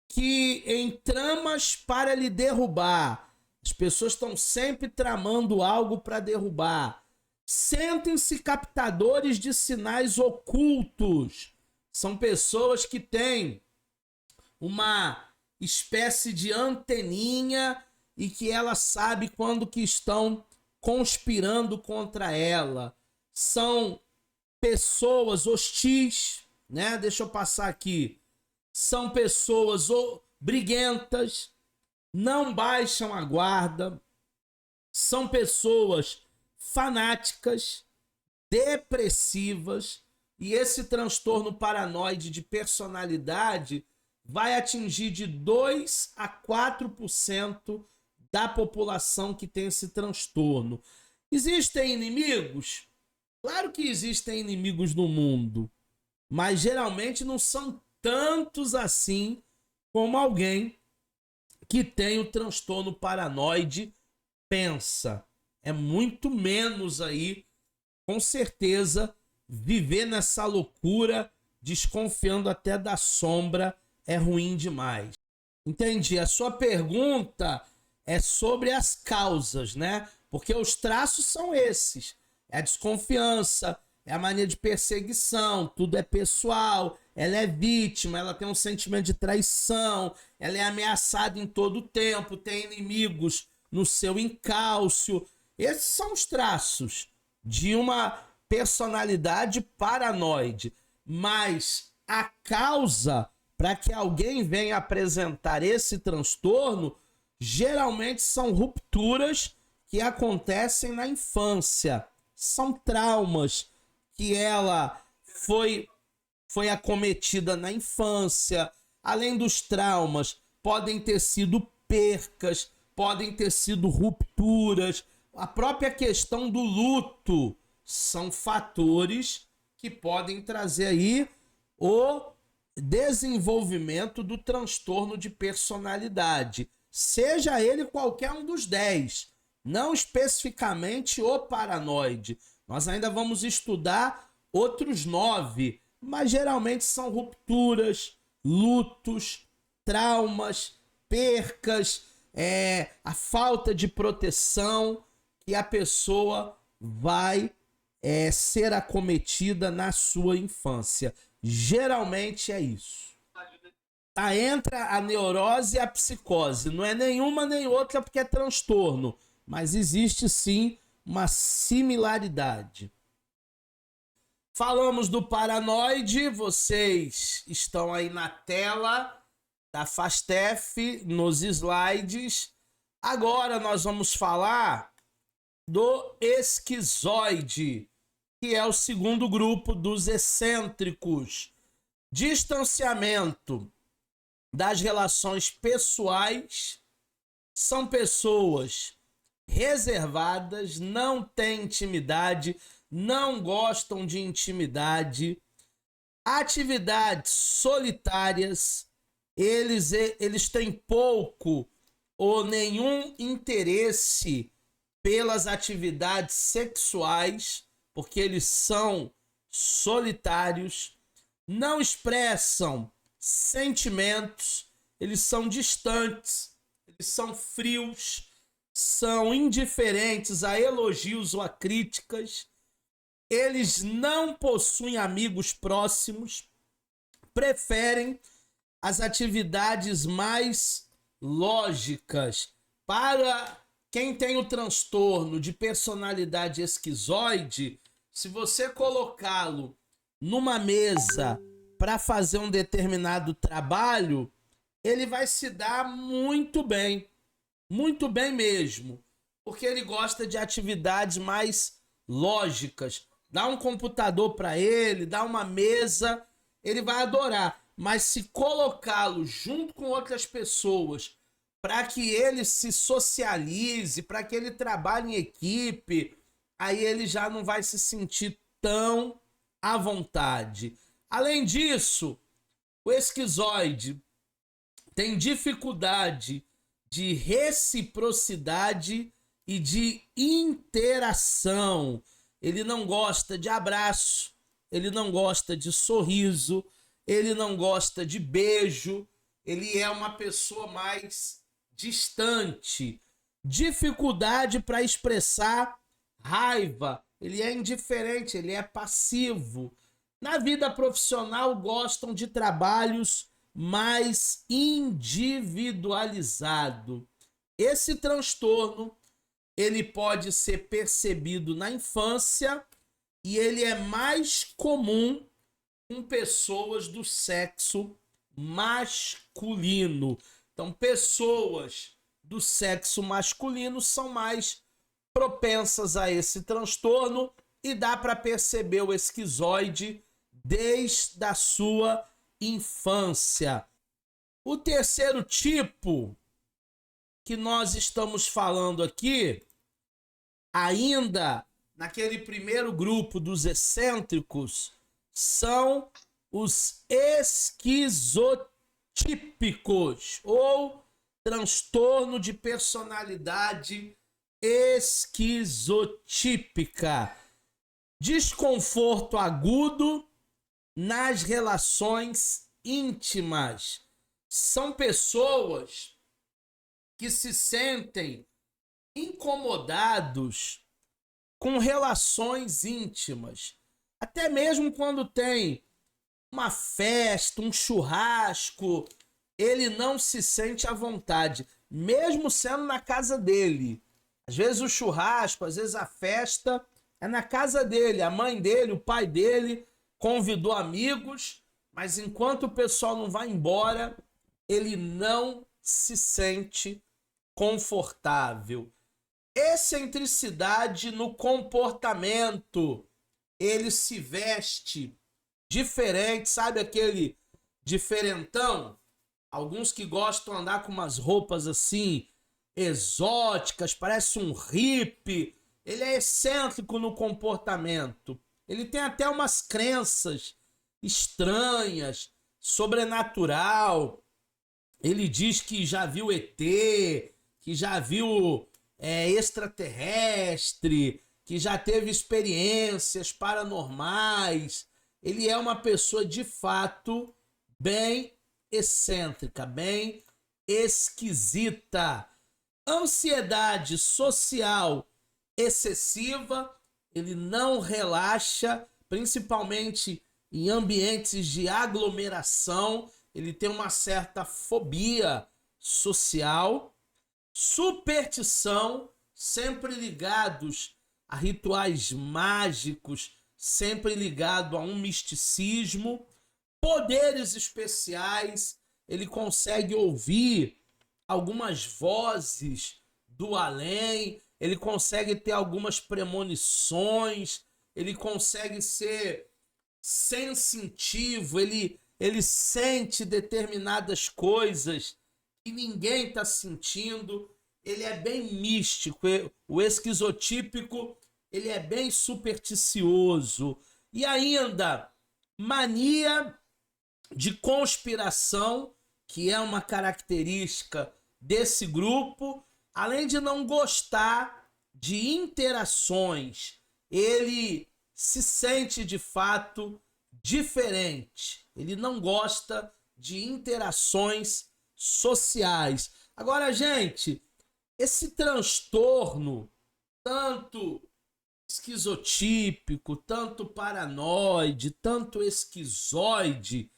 que em tramas para lhe derrubar, as pessoas estão sempre tramando algo para derrubar. Sentem-se captadores de sinais ocultos. São pessoas que têm uma espécie de anteninha e que ela sabe quando que estão conspirando contra ela. São pessoas hostis, né? Deixa eu passar aqui. São pessoas briguentas, não baixam a guarda, são pessoas fanáticas, depressivas, e esse transtorno paranoide de personalidade vai atingir de 2 a 4% da população que tem esse transtorno. Existem inimigos? Claro que existem inimigos no mundo, mas geralmente não são tantos assim como alguém que tem o transtorno paranoide pensa. É muito menos aí, com certeza, viver nessa loucura, desconfiando até da sombra, é ruim demais. Entendi. A sua pergunta é sobre as causas, né? Porque os traços são esses. É a desconfiança, é a mania de perseguição, tudo é pessoal, ela é vítima, ela tem um sentimento de traição, ela é ameaçada em todo o tempo, tem inimigos no seu encalço. Esses são os traços de uma personalidade paranoide. Mas a causa para que alguém venha apresentar esse transtorno geralmente são rupturas que acontecem na infância. São traumas que ela foi acometida na infância. Além dos traumas, podem ter sido percas, podem ter sido rupturas. A própria questão do luto são fatores que podem trazer aí o desenvolvimento do transtorno de personalidade. Seja ele qualquer um dos 10, não especificamente o paranoide. Nós ainda vamos estudar outros 9, mas geralmente são rupturas, lutos, traumas, percas, a falta de proteção que a pessoa vai ser acometida na sua infância. Geralmente é isso. Tá, entra a neurose e a psicose. Não é nenhuma nem outra porque é transtorno, mas existe sim uma similaridade. Falamos do paranoide, vocês estão aí na tela da FASTEF, nos slides. Agora nós vamos falar do esquizoide, que é o segundo grupo dos excêntricos. Distanciamento das relações pessoais, são pessoas reservadas, não têm intimidade, não gostam de intimidade, atividades solitárias, eles têm pouco ou nenhum interesse pelas atividades sexuais, porque eles são solitários, não expressam sentimentos, eles são distantes, eles são frios, são indiferentes a elogios ou a críticas, eles não possuem amigos próximos, preferem as atividades mais lógicas. Para quem tem o transtorno de personalidade esquizoide, se você colocá-lo numa mesa para fazer um determinado trabalho, ele vai se dar muito bem mesmo, porque ele gosta de atividades mais lógicas. Dá um computador para ele, dá uma mesa, ele vai adorar. Mas se colocá-lo junto com outras pessoas para que ele se socialize, para que ele trabalhe em equipe, aí ele já não vai se sentir tão à vontade. Além disso, o esquizoide tem dificuldade de reciprocidade e de interação. Ele não gosta de abraço, ele não gosta de sorriso, ele não gosta de beijo, ele é uma pessoa mais distante. Dificuldade para expressar raiva, ele é indiferente, ele é passivo. Na vida profissional, gostam de trabalhos mais individualizados. Esse transtorno, ele pode ser percebido na infância e ele é mais comum com pessoas do sexo masculino. Então, pessoas do sexo masculino são mais propensas a esse transtorno e dá para perceber o esquizoide desde a sua infância. O terceiro tipo que nós estamos falando aqui, ainda naquele primeiro grupo dos excêntricos, são os esquizotípicos ou transtorno de personalidade esquizotípica. Desconforto agudo nas relações íntimas. São pessoas que se sentem incomodados com relações íntimas. Até mesmo quando tem uma festa, um churrasco, ele não se sente à vontade, mesmo sendo na casa dele. Às vezes o churrasco, às vezes a festa é na casa dele, a mãe dele, o pai dele convidou amigos, mas enquanto o pessoal não vai embora, ele não se sente confortável. Excentricidade no comportamento. Ele se veste diferente, sabe aquele diferentão? Alguns que gostam de andar com umas roupas assim, exóticas, parece um hippie. Ele é excêntrico no comportamento. Ele tem até umas crenças estranhas, sobrenatural. Ele diz que já viu ET, que já viu extraterrestre, que já teve experiências paranormais. Ele é uma pessoa, de fato, bem excêntrica, bem esquisita. Ansiedade social excessiva, ele não relaxa, principalmente em ambientes de aglomeração, ele tem uma certa fobia social. Superstição, sempre ligados a rituais mágicos, sempre ligado a um misticismo. Poderes especiais, ele consegue ouvir algumas vozes do além, ele consegue ter algumas premonições, ele consegue ser sensitivo, ele sente determinadas coisas que ninguém está sentindo. Ele é bem místico. O esquizotípico, ele é bem supersticioso. E ainda, mania de conspiração, que é uma característica desse grupo, além de não gostar de interações. Ele se sente de fato diferente. Ele não gosta de interações sociais. Agora, gente, esse transtorno, tanto esquizotípico, tanto paranoide, tanto esquizoide,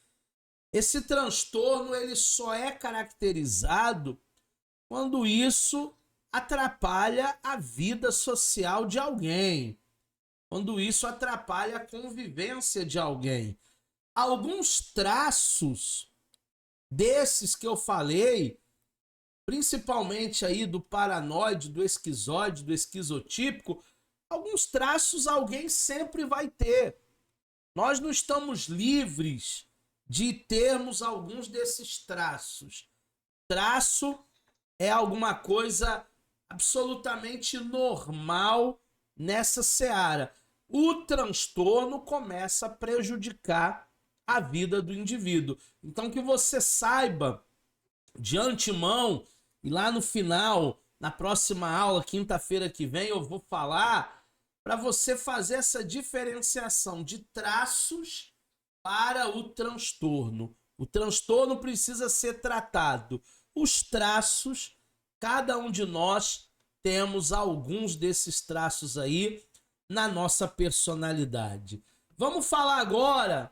esse transtorno ele só é caracterizado quando isso atrapalha a vida social de alguém, quando isso atrapalha a convivência de alguém. Alguns traços desses que eu falei, principalmente aí do paranoide, do esquizoide, do esquizotípico, alguns traços alguém sempre vai ter. Nós não estamos livres de termos alguns desses traços. Traço é alguma coisa absolutamente normal nessa seara. O transtorno começa a prejudicar a vida do indivíduo. Então que você saiba de antemão, e lá no final, na próxima aula, quinta-feira que vem, eu vou falar para você fazer essa diferenciação de traços para o transtorno. O transtorno precisa ser tratado. Os traços, cada um de nós temos alguns desses traços aí na nossa personalidade. Vamos falar agora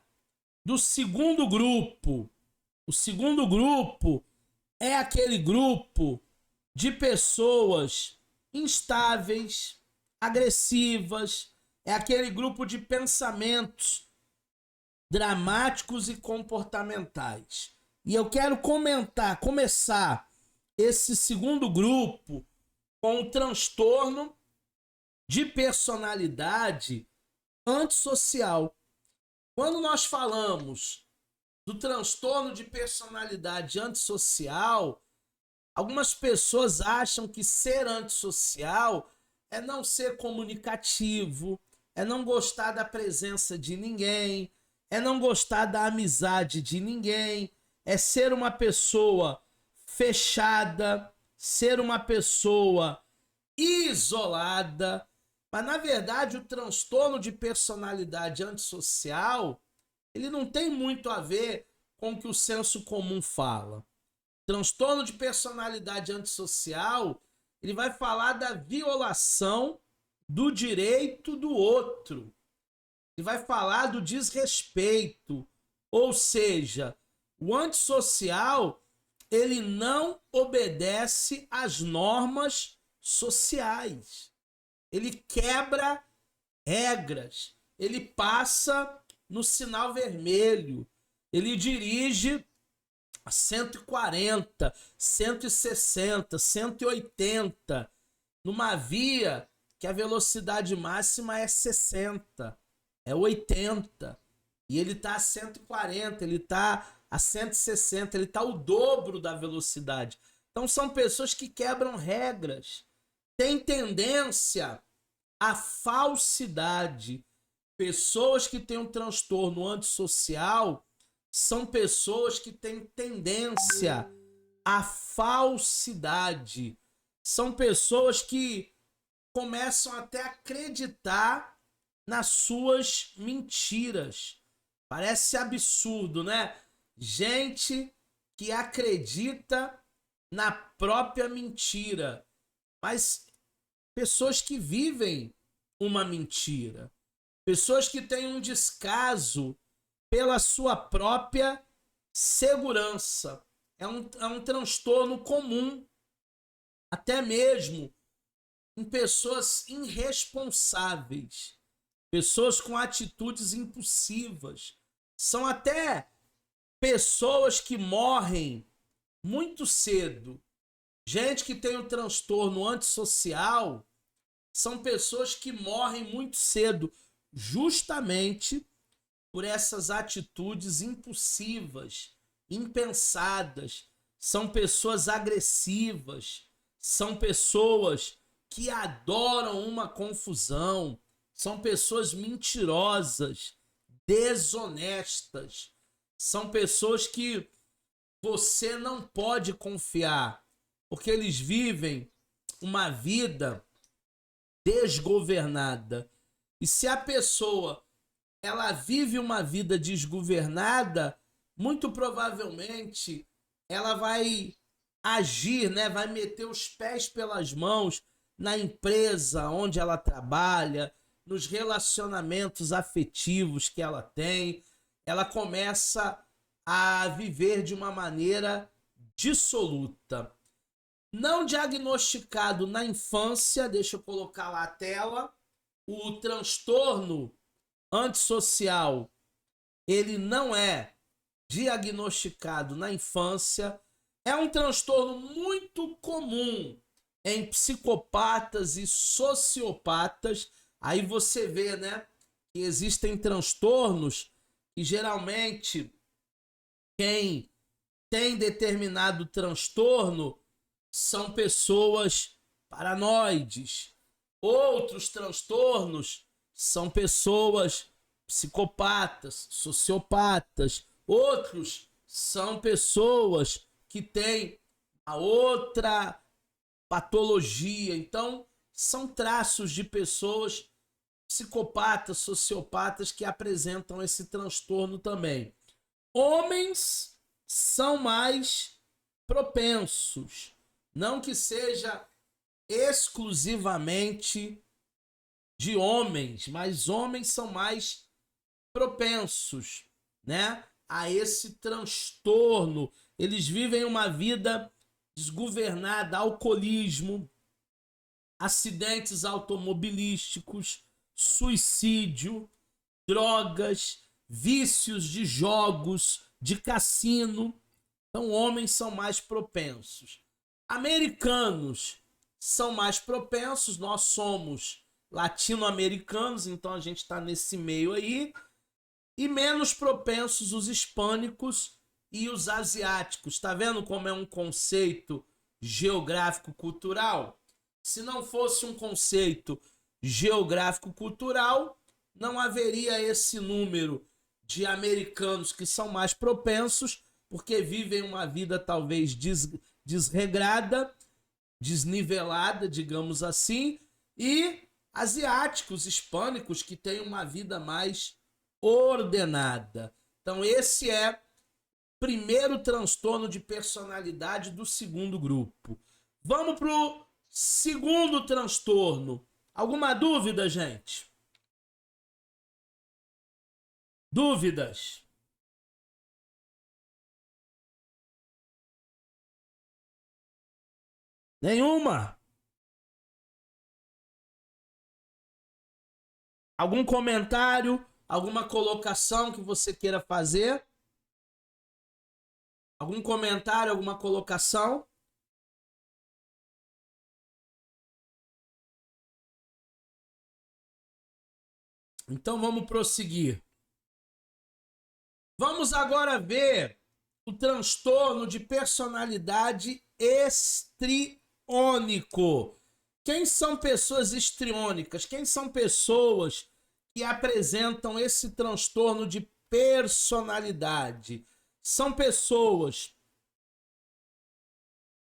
do segundo grupo. O segundo grupo é aquele grupo de pessoas instáveis, agressivas, é aquele grupo de pensamentos dramáticos e comportamentais. E eu quero começar esse segundo grupo com o transtorno de personalidade antissocial. Quando nós falamos do transtorno de personalidade antissocial, algumas pessoas acham que ser antissocial é não ser comunicativo, é não gostar da presença de ninguém, é não gostar da amizade de ninguém, é ser uma pessoa fechada, ser uma pessoa isolada. Mas, na verdade, o transtorno de personalidade antissocial, ele não tem muito a ver com o que o senso comum fala. Transtorno de personalidade antissocial, ele vai falar da violação do direito do outro. Ele vai falar do desrespeito. Ou seja, o antissocial, ele não obedece às normas sociais. Ele quebra regras. Ele passa no sinal vermelho. Ele dirige a 140, 160, 180, numa via que a velocidade máxima é 60, é 80. E ele está a 140, ele está a 160, ele está o dobro da velocidade. Então são pessoas que quebram regras, têm tendência à falsidade. Pessoas que têm um transtorno antissocial são pessoas que têm tendência à falsidade. São pessoas que começam até a acreditar nas suas mentiras. Parece absurdo, né? Gente que acredita na própria mentira. Mas pessoas que vivem uma mentira. Pessoas que têm um descaso pela sua própria segurança. É um transtorno comum, até mesmo em pessoas irresponsáveis, pessoas com atitudes impulsivas. São até pessoas que morrem muito cedo. Gente que tem um transtorno antissocial são pessoas que morrem muito cedo, justamente por essas atitudes impulsivas, impensadas. São pessoas agressivas, são pessoas que adoram uma confusão, são pessoas mentirosas, desonestas, são pessoas que você não pode confiar, porque eles vivem uma vida desgovernada. E se a pessoa ela vive uma vida desgovernada, muito provavelmente ela vai agir, né? Vai meter os pés pelas mãos na empresa onde ela trabalha, nos relacionamentos afetivos que ela tem. Ela começa a viver de uma maneira dissoluta. Não diagnosticado na infância, deixa eu colocar lá a tela, o transtorno antissocial, ele não é diagnosticado na infância, é um transtorno muito comum em psicopatas e sociopatas. Aí você vê, né, que existem transtornos e geralmente quem tem determinado transtorno são pessoas paranoides. Outros transtornos são pessoas psicopatas, sociopatas. Outros são pessoas que têm a outra patologia. Então, são traços de pessoas psicopatas, sociopatas que apresentam esse transtorno também. Homens são mais propensos. Não que seja exclusivamente de homens, mas homens são mais propensos, né, a esse transtorno. Eles vivem uma vida desgovernada, alcoolismo, acidentes automobilísticos, suicídio, drogas, vícios de jogos, de cassino. Então, homens são mais propensos. Americanos são mais propensos, nós somos latino-americanos, então a gente está nesse meio aí, e menos propensos os hispânicos e os asiáticos. Tá vendo como é um conceito geográfico-cultural? Se não fosse um conceito geográfico-cultural, não haveria esse número de americanos que são mais propensos, porque vivem uma vida talvez desregrada, desnivelada, digamos assim, e asiáticos, hispânicos, que têm uma vida mais ordenada. Então esse é o primeiro transtorno de personalidade do segundo grupo. Vamos para o segundo transtorno. Alguma dúvida, gente? Dúvidas? Nenhuma? Algum comentário? Alguma colocação que você queira fazer? Algum comentário, alguma colocação? Então vamos prosseguir. Vamos agora ver o transtorno de personalidade histriônico. Quem são pessoas histriônicas? Quem são pessoas que apresentam esse transtorno de personalidade? São pessoas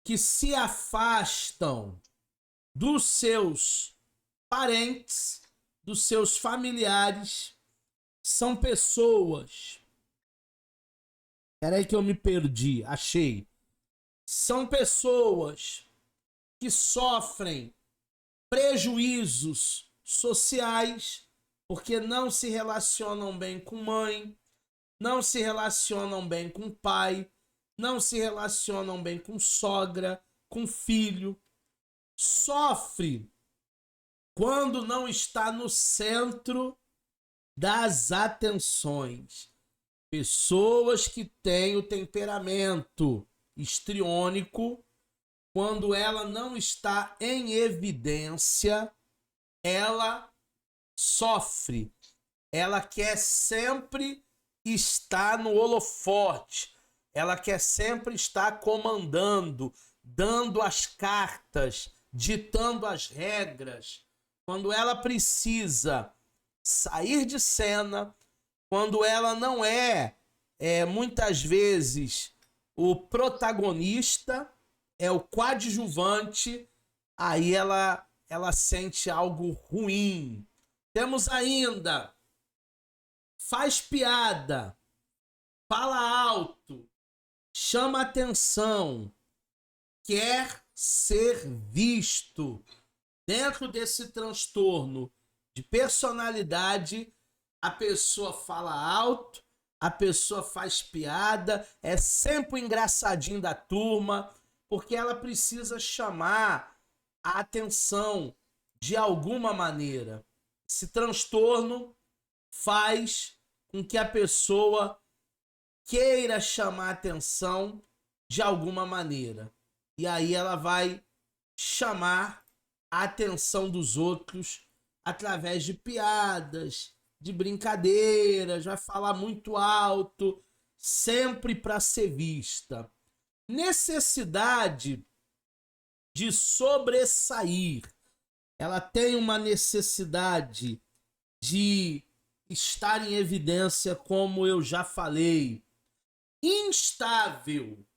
que se afastam dos seus parentes, dos seus familiares. São pessoas... Peraí que eu me perdi, achei. São pessoas que sofrem prejuízos sociais porque não se relacionam bem com mãe, não se relacionam bem com pai, não se relacionam bem com sogra, com filho. Sofre quando não está no centro das atenções. Pessoas que têm o temperamento histriônico, quando ela não está em evidência, ela sofre. Ela quer sempre estar no holofote. Ela quer sempre estar comandando, dando as cartas, ditando as regras. Quando ela precisa sair de cena, quando ela não é muitas vezes o protagonista, é o coadjuvante, aí ela ela sente algo ruim. Temos ainda, faz piada, fala alto, chama atenção, quer ser visto. Dentro desse transtorno de personalidade, a pessoa fala alto, a pessoa faz piada, é sempre o engraçadinho da turma, porque ela precisa chamar a atenção de alguma maneira. Esse transtorno faz com que a pessoa queira chamar a atenção de alguma maneira. E aí ela vai chamar a atenção dos outros através de piadas, de brincadeiras, vai falar muito alto, sempre para ser vista. Necessidade de sobressair. Ela tem uma necessidade de estar em evidência, como eu já falei. Instável.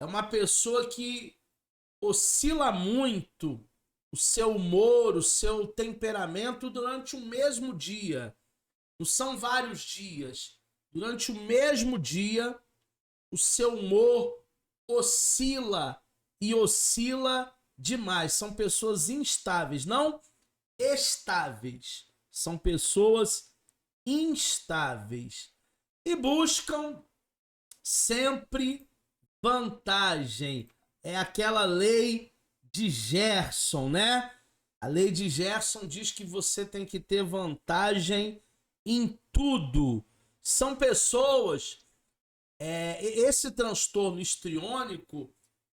É uma pessoa que oscila muito o seu humor, o seu temperamento durante o mesmo dia. Não são vários dias. Durante o mesmo dia, o seu humor oscila e oscila demais. São pessoas instáveis, não estáveis. São pessoas instáveis. E buscam sempre vantagem. É aquela lei de Gerson, né? A lei de Gerson diz que você tem que ter vantagem em tudo. São pessoas... esse transtorno histriônico,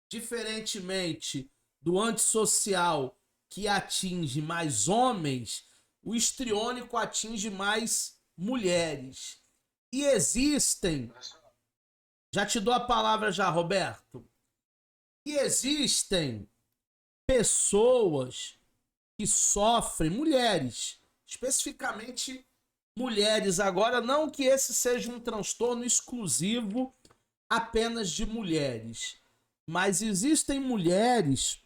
diferentemente do antissocial, que atinge mais homens, o histriônico atinge mais mulheres. E existem... Já te dou a palavra já, Roberto. E existem pessoas que sofrem, mulheres, especificamente mulheres agora, não que esse seja um transtorno exclusivo apenas de mulheres, mas existem mulheres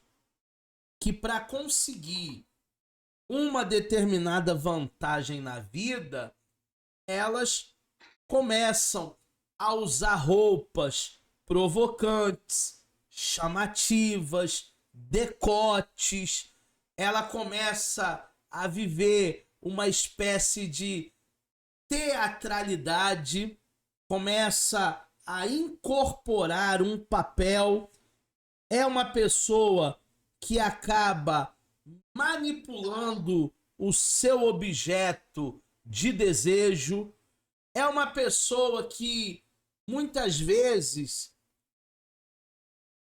que, para conseguir uma determinada vantagem na vida, elas começam a usar roupas provocantes, chamativas, decotes. Ela começa a viver uma espécie de teatralidade, começa a incorporar um papel. É uma pessoa que acaba manipulando o seu objeto de desejo. É uma pessoa que muitas vezes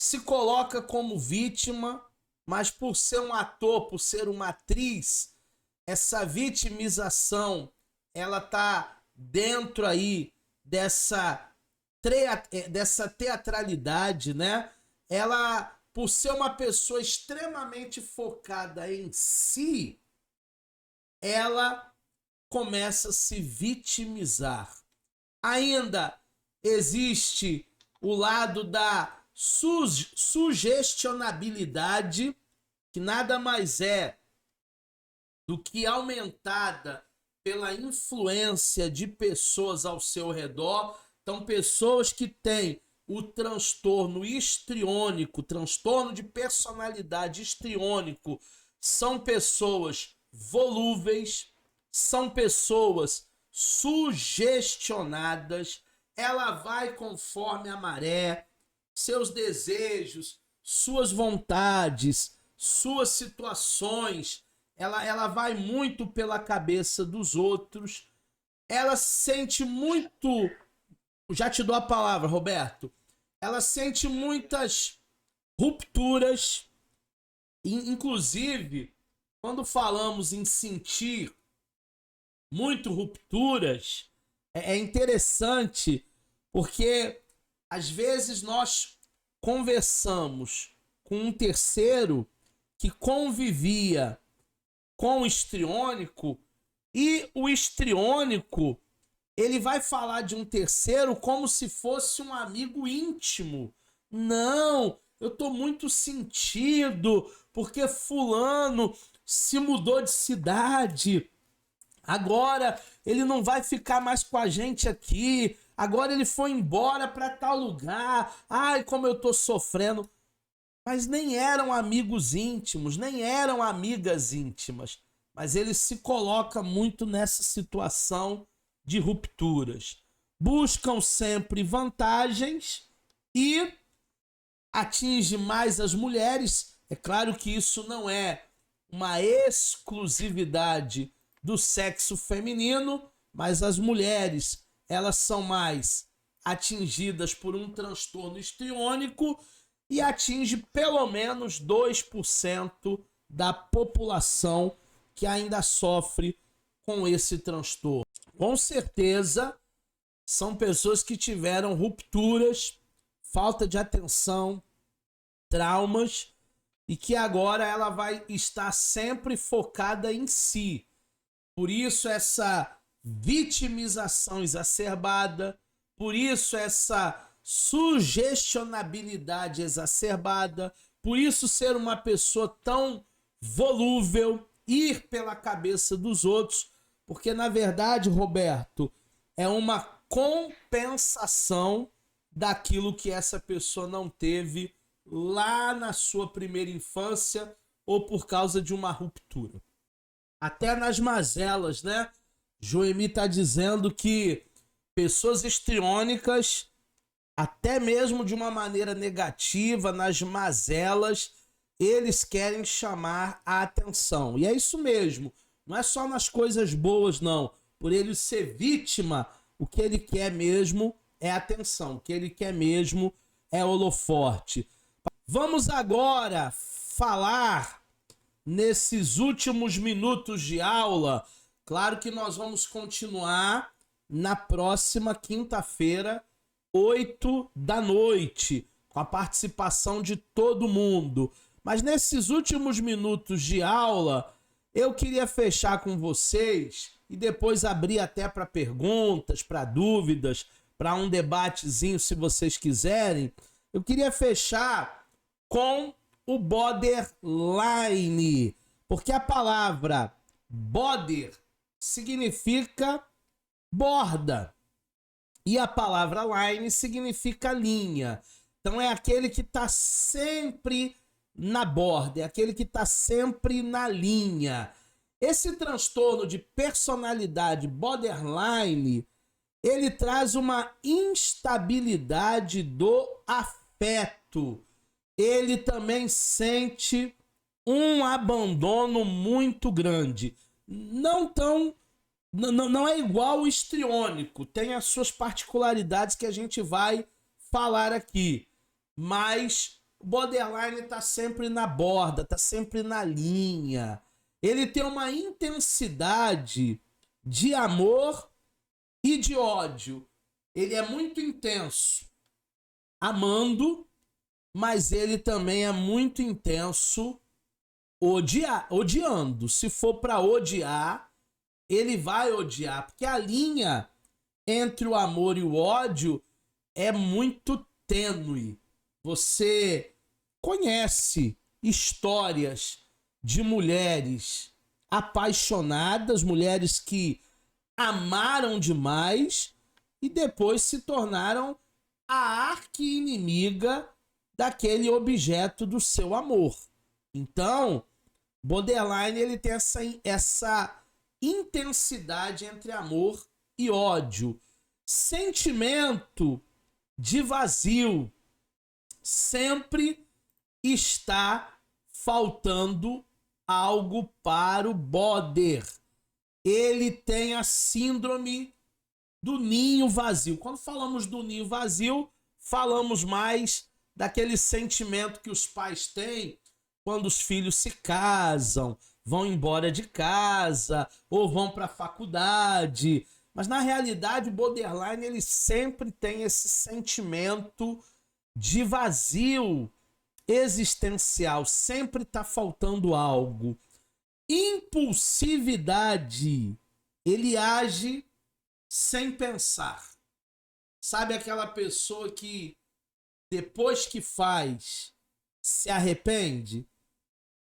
se coloca como vítima, mas por ser um ator, por ser uma atriz, essa vitimização, ela tá dentro aí dessa teatralidade, né? Ela, por ser uma pessoa extremamente focada em si, ela começa a se vitimizar. Ainda existe o lado da sugestionabilidade, que nada mais é do que aumentada pela influência de pessoas ao seu redor. Então, pessoas que têm o transtorno histriônico, transtorno de personalidade histriônico, são pessoas volúveis, são pessoas sugestionadas. Ela vai conforme a maré, seus desejos, suas vontades, suas situações, ela vai muito pela cabeça dos outros. Ela sente muito... Já te dou a palavra, Roberto. Ela sente muitas rupturas. Inclusive, quando falamos em sentir muito rupturas, é interessante porque às vezes nós conversamos com um terceiro que convivia com o histriônico, e o histriônico, ele vai falar de um terceiro como se fosse um amigo íntimo. Não, eu tô muito sentido porque fulano se mudou de cidade, agora ele não vai ficar mais com a gente aqui, agora ele foi embora para tal lugar, ai, como eu tô sofrendo. Mas nem eram amigos íntimos, nem eram amigas íntimas. Mas ele se coloca muito nessa situação de rupturas. Buscam sempre vantagens e atinge mais as mulheres. É claro que isso não é uma exclusividade do sexo feminino, mas as mulheres, elas são mais atingidas por um transtorno histriônico e atinge pelo menos 2% da população que ainda sofre com esse transtorno. Com certeza, são pessoas que tiveram rupturas, falta de atenção, traumas, e que agora ela vai estar sempre focada em si. Por isso essa vitimização exacerbada, por isso essa sugestionabilidade exacerbada, por isso ser uma pessoa tão volúvel, ir pela cabeça dos outros, porque na verdade, Roberto, é uma compensação daquilo que essa pessoa não teve lá na sua primeira infância ou por causa de uma ruptura. Até nas mazelas, né? Joemi está dizendo que pessoas histriônicas, até mesmo de uma maneira negativa, nas mazelas, eles querem chamar a atenção. E é isso mesmo. Não é só nas coisas boas, não. Por ele ser vítima, o que ele quer mesmo é atenção. O que ele quer mesmo é holofote. Vamos agora falar nesses últimos minutos de aula. Claro que nós vamos continuar na próxima quinta-feira, 8 da noite, com a participação de todo mundo. Mas nesses últimos minutos de aula, eu queria fechar com vocês e depois abrir até para perguntas, para dúvidas, para um debatezinho, se vocês quiserem. Eu queria fechar com o borderline, porque a palavra border significa borda e a palavra line significa linha. Então é aquele que está sempre na borda, é aquele que está sempre na linha. Esse transtorno de personalidade borderline, ele traz uma instabilidade do afeto. Ele também sente um abandono muito grande. Não é igual o histriônico, tem as suas particularidades que a gente vai falar aqui. Mas o borderline está sempre na borda, está sempre na linha. Ele tem uma intensidade de amor e de ódio. Ele é muito intenso amando, mas ele também é muito intenso odiando. Se for para odiar, ele vai odiar, porque a linha entre o amor e o ódio é muito tênue. Você conhece histórias de mulheres apaixonadas, mulheres que amaram demais e depois se tornaram a arqui-inimiga daquele objeto do seu amor. Então, borderline ele tem essa intensidade entre amor e ódio. Sentimento de vazio. Sempre está faltando algo para o border. Ele tem a síndrome do ninho vazio. Quando falamos do ninho vazio, falamos mais daquele sentimento que os pais têm quando os filhos se casam, vão embora de casa ou vão para a faculdade. Mas na realidade o borderline ele sempre tem esse sentimento de vazio existencial, sempre está faltando algo. Impulsividade, ele age sem pensar. Sabe aquela pessoa que depois que faz se arrepende?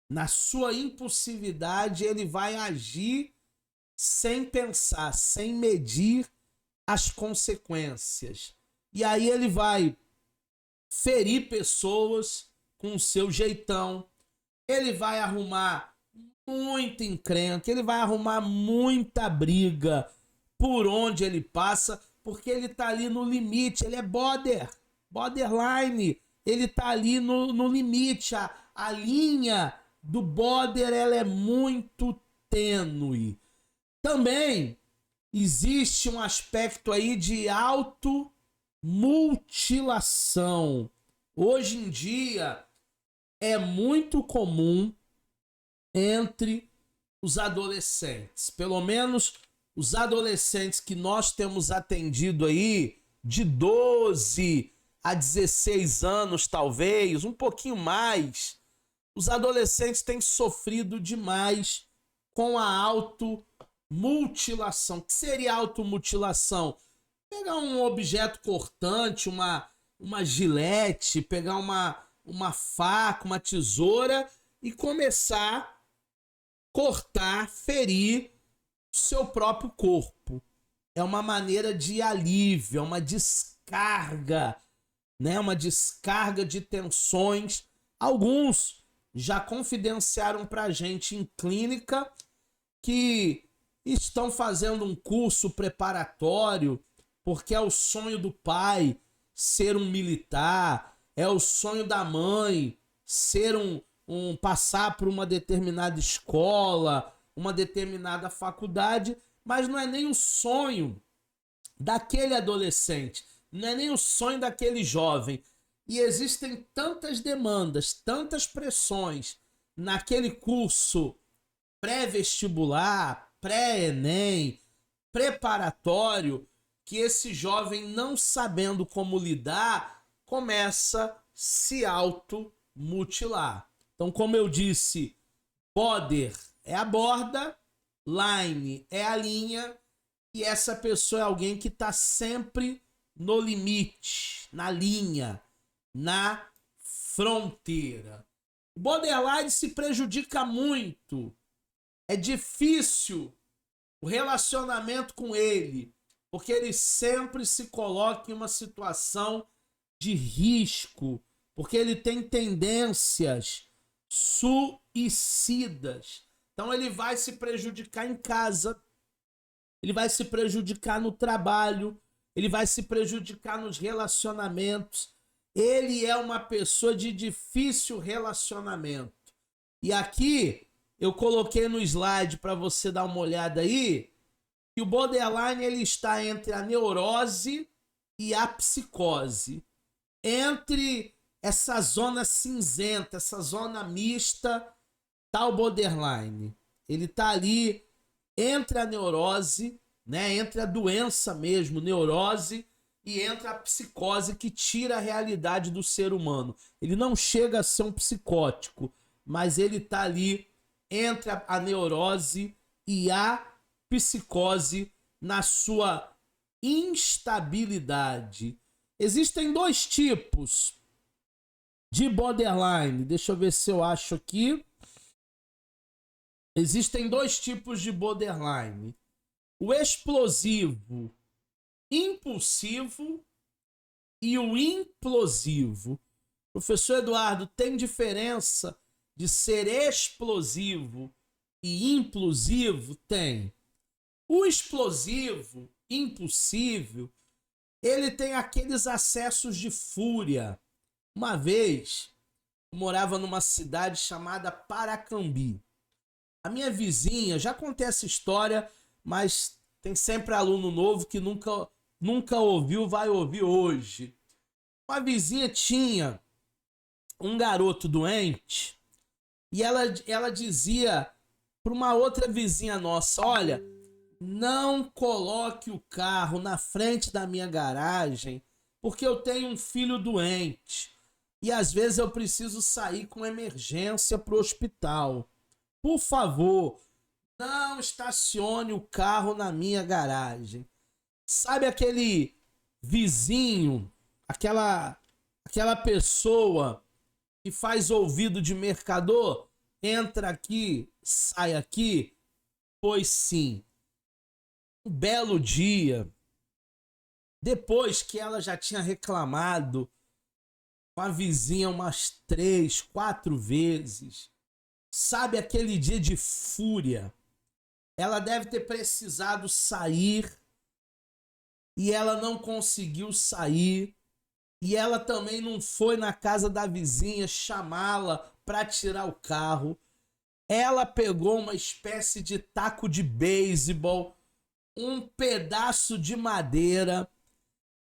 na sua impulsividade, ele vai agir sem pensar, sem medir as consequências. E aí ele vai ferir pessoas com o seu jeitão, ele vai arrumar muita encrenca, ele vai arrumar muita briga por onde ele passa, porque ele tá ali no limite, ele é borderline, ele tá ali no limite, a linha do border ela é muito tênue. Também existe um aspecto aí de automutilação. Hoje em dia é muito comum entre os adolescentes, pelo menos os adolescentes que nós temos atendido aí, de 12 a 16 anos talvez, um pouquinho mais, os adolescentes têm sofrido demais com a automutilação. O que seria automutilação? Pegar um objeto cortante, uma gilete, pegar uma faca, uma tesoura e começar a cortar, ferir o seu próprio corpo. É uma maneira de alívio, é uma descarga, né? Uma descarga de tensões. Alguns já confidenciaram pra gente em clínica que estão fazendo um curso preparatório porque é o sonho do pai ser um militar, é o sonho da mãe ser passar por uma determinada escola, uma determinada faculdade, mas não é nem o sonho daquele adolescente, não é nem o sonho daquele jovem. E existem tantas demandas, tantas pressões naquele curso pré-vestibular, pré-ENEM, preparatório, que esse jovem, não sabendo como lidar, começa a se automutilar. Então, como eu disse, border é a borda, line é a linha, e essa pessoa é alguém que está sempre no limite, na linha, na fronteira. O borderline se prejudica muito. É difícil o relacionamento com ele, porque ele sempre se coloca em uma situação de risco, porque ele tem tendências suicidas. Então ele vai se prejudicar em casa, ele vai se prejudicar no trabalho, ele vai se prejudicar nos relacionamentos. Ele é uma pessoa de difícil relacionamento. E aqui eu coloquei no slide para você dar uma olhada aí, que o borderline ele está entre a neurose e a psicose. Entre essa zona cinzenta, essa zona mista, tá o borderline. Ele tá ali entre a neurose, né, entre a doença mesmo, neurose, e entre a psicose que tira a realidade do ser humano. Ele não chega a ser um psicótico, mas ele tá ali entre a neurose e a psicose na sua instabilidade. Existem dois tipos de borderline. Deixa eu ver se eu acho aqui. Existem dois tipos de borderline. O explosivo impulsivo e o implosivo. Professor Eduardo, tem diferença de ser explosivo e implosivo? Tem. O explosivo, impulsivo, ele tem aqueles acessos de fúria. Uma vez, eu morava numa cidade chamada Paracambi. A minha vizinha, já contei essa história, mas tem sempre aluno novo que nunca ouviu, vai ouvir hoje. Uma vizinha tinha um garoto doente e ela dizia para uma outra vizinha nossa: olha, não coloque o carro na frente da minha garagem porque eu tenho um filho doente e às vezes eu preciso sair com emergência para o hospital. Por favor, não estacione o carro na minha garagem. Sabe aquele vizinho, aquela pessoa que faz ouvido de mercador? entra aqui, sai aqui? Pois sim. Um belo dia, depois que ela já tinha reclamado com a vizinha umas 3, 4 vezes, sabe aquele dia de fúria? Ela deve ter precisado sair e ela não conseguiu sair. E ela também não foi na casa da vizinha chamá-la para tirar o carro. Ela pegou uma espécie de taco de beisebol, um pedaço de madeira,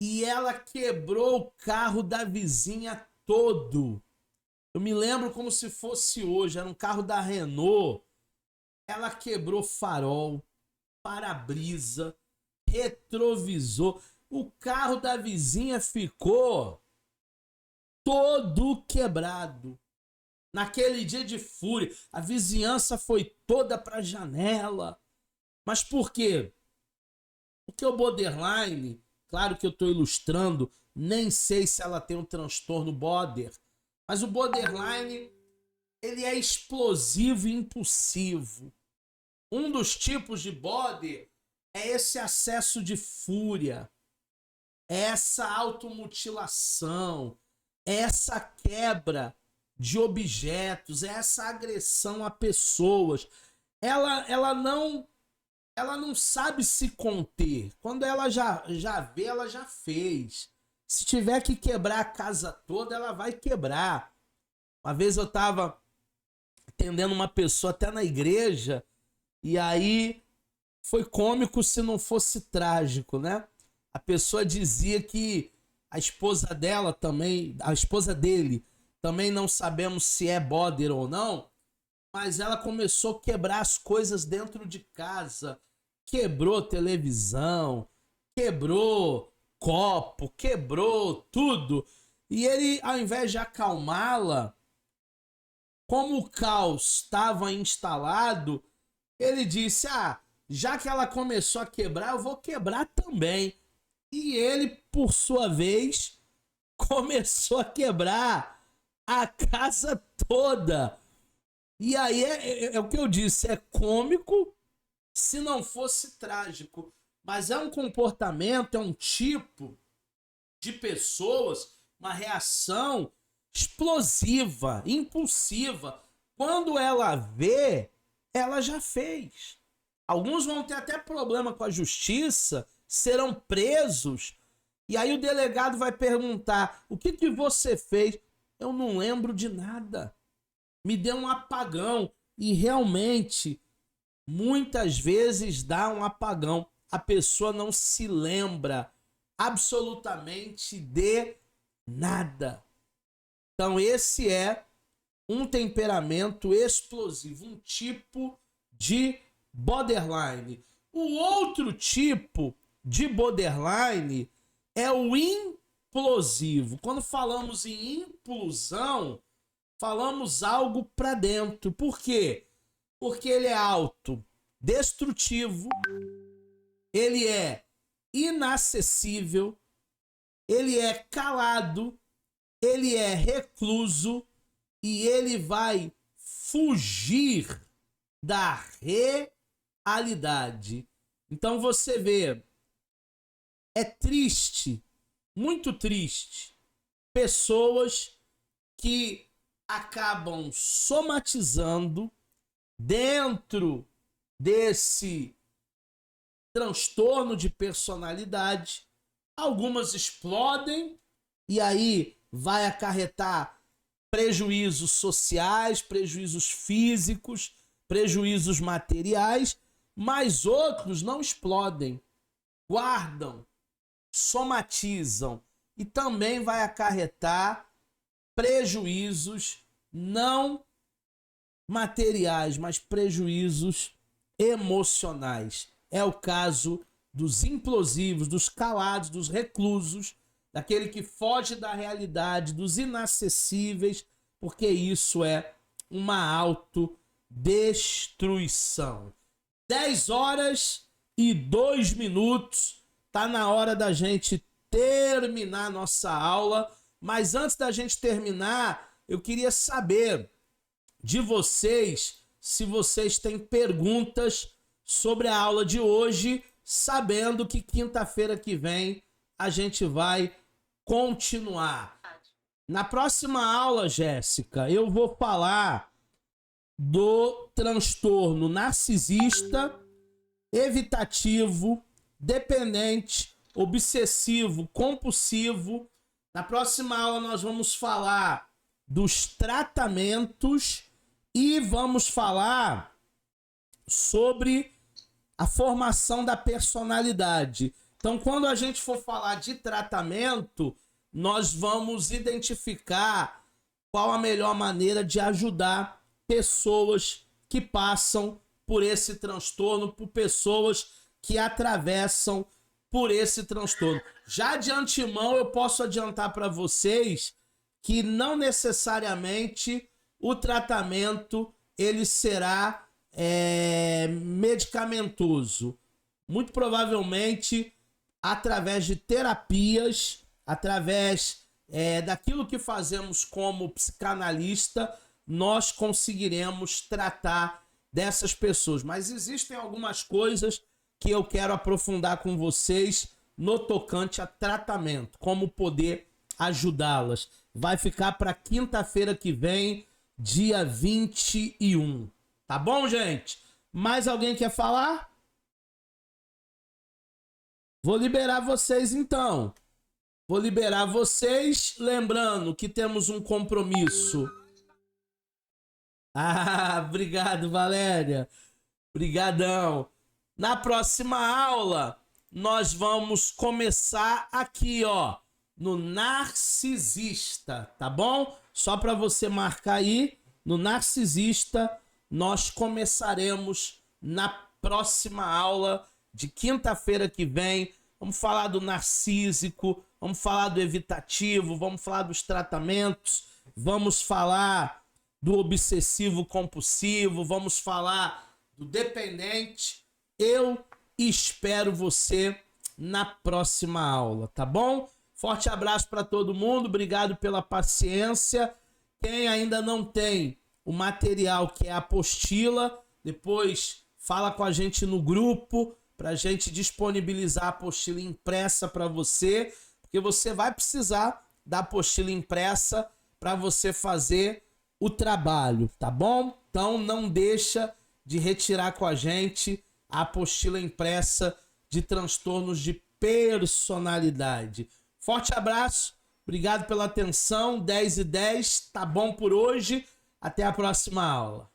e ela quebrou o carro da vizinha todo. Eu me lembro como se fosse hoje, era um carro da Renault. Ela quebrou farol, para-brisa, retrovisor. O carro da vizinha ficou todo quebrado. Naquele dia de fúria, a vizinhança foi toda para a janela. Mas por quê? Porque o borderline, claro que eu estou ilustrando, nem sei se ela tem um transtorno border, mas o borderline, ele é explosivo e impulsivo. Um dos tipos de border é esse acesso de fúria, é essa automutilação, é essa quebra de objetos, é essa agressão a pessoas. Ela não sabe se conter. Quando ela já vê, ela já fez. Se tiver que quebrar a casa toda, ela vai quebrar. Uma vez eu estava atendendo uma pessoa até na igreja, e aí foi cômico se não fosse trágico, né? A pessoa dizia que a esposa dela também, a esposa dele, também não sabemos se é border ou não, mas ela começou a quebrar as coisas dentro de casa. Quebrou televisão, quebrou copo, quebrou tudo. E ele, ao invés de acalmá-la, como o caos estava instalado, ele disse: já que ela começou a quebrar, eu vou quebrar também. E ele, por sua vez, começou a quebrar a casa toda. E aí é o que eu disse, é cômico se não fosse trágico. Mas é um comportamento, é um tipo de pessoas, uma reação explosiva, impulsiva. Quando ela vê, ela já fez. Alguns vão ter até problema com a justiça, serão presos, e aí o delegado vai perguntar: o que você fez? Eu não lembro de nada. Me deu um apagão. E realmente, muitas vezes dá um apagão. A pessoa não se lembra absolutamente de nada. Então esse é um temperamento explosivo, um tipo de borderline. O outro tipo de borderline é o implosivo. Quando falamos em implosão, falamos algo para dentro. Por quê? Porque ele é autodestrutivo, ele é inacessível, ele é calado, ele é recluso e ele vai fugir da realidade. Então você vê, é triste, muito triste, pessoas que acabam somatizando dentro desse transtorno de personalidade. Algumas explodem e aí vai acarretar prejuízos sociais, prejuízos físicos, prejuízos materiais, mas outros não explodem, guardam, somatizam e também vai acarretar prejuízos não materiais, mas prejuízos emocionais. É o caso dos implosivos, dos calados, dos reclusos, daquele que foge da realidade, dos inacessíveis, porque isso é uma autodestruição. 10h02, tá na hora da gente terminar nossa aula, mas antes da gente terminar, eu queria saber de vocês, se vocês têm perguntas sobre a aula de hoje, sabendo que quinta-feira que vem a gente vai continuar. Na próxima aula, Jéssica, eu vou falar do transtorno narcisista, evitativo, dependente, obsessivo, compulsivo. Na próxima aula nós vamos falar dos tratamentos e vamos falar sobre a formação da personalidade. Então, quando a gente for falar de tratamento, nós vamos identificar qual a melhor maneira de ajudar pessoas que passam por esse transtorno, por pessoas que atravessam por esse transtorno. Já de antemão, eu posso adiantar para vocês que não necessariamente o tratamento ele será medicamentoso. Muito provavelmente, através de terapias, através daquilo que fazemos como psicanalista, nós conseguiremos tratar dessas pessoas. Mas existem algumas coisas que eu quero aprofundar com vocês no tocante a tratamento, como poder ajudá-las. Vai ficar para quinta-feira que vem, dia 21. Tá bom, gente? Mais alguém quer falar? Vou liberar vocês então. Vou liberar vocês, lembrando que temos um compromisso. Obrigado, Valéria. Brigadão. Na próxima aula, nós vamos começar aqui, ó, no narcisista, tá bom? Só para você marcar aí, no narcisista, nós começaremos na próxima aula de quinta-feira que vem. Vamos falar do narcísico, vamos falar do evitativo, vamos falar dos tratamentos, vamos falar do obsessivo compulsivo, vamos falar do dependente. Eu espero você na próxima aula, tá bom? Forte abraço para todo mundo, obrigado pela paciência. Quem ainda não tem o material que é a apostila, depois fala com a gente no grupo para a gente disponibilizar a apostila impressa para você, porque você vai precisar da apostila impressa para você fazer o trabalho, tá bom? Então não deixa de retirar com a gente a apostila impressa de transtornos de personalidade. Forte abraço, obrigado pela atenção, 10:10, tá bom por hoje, até a próxima aula.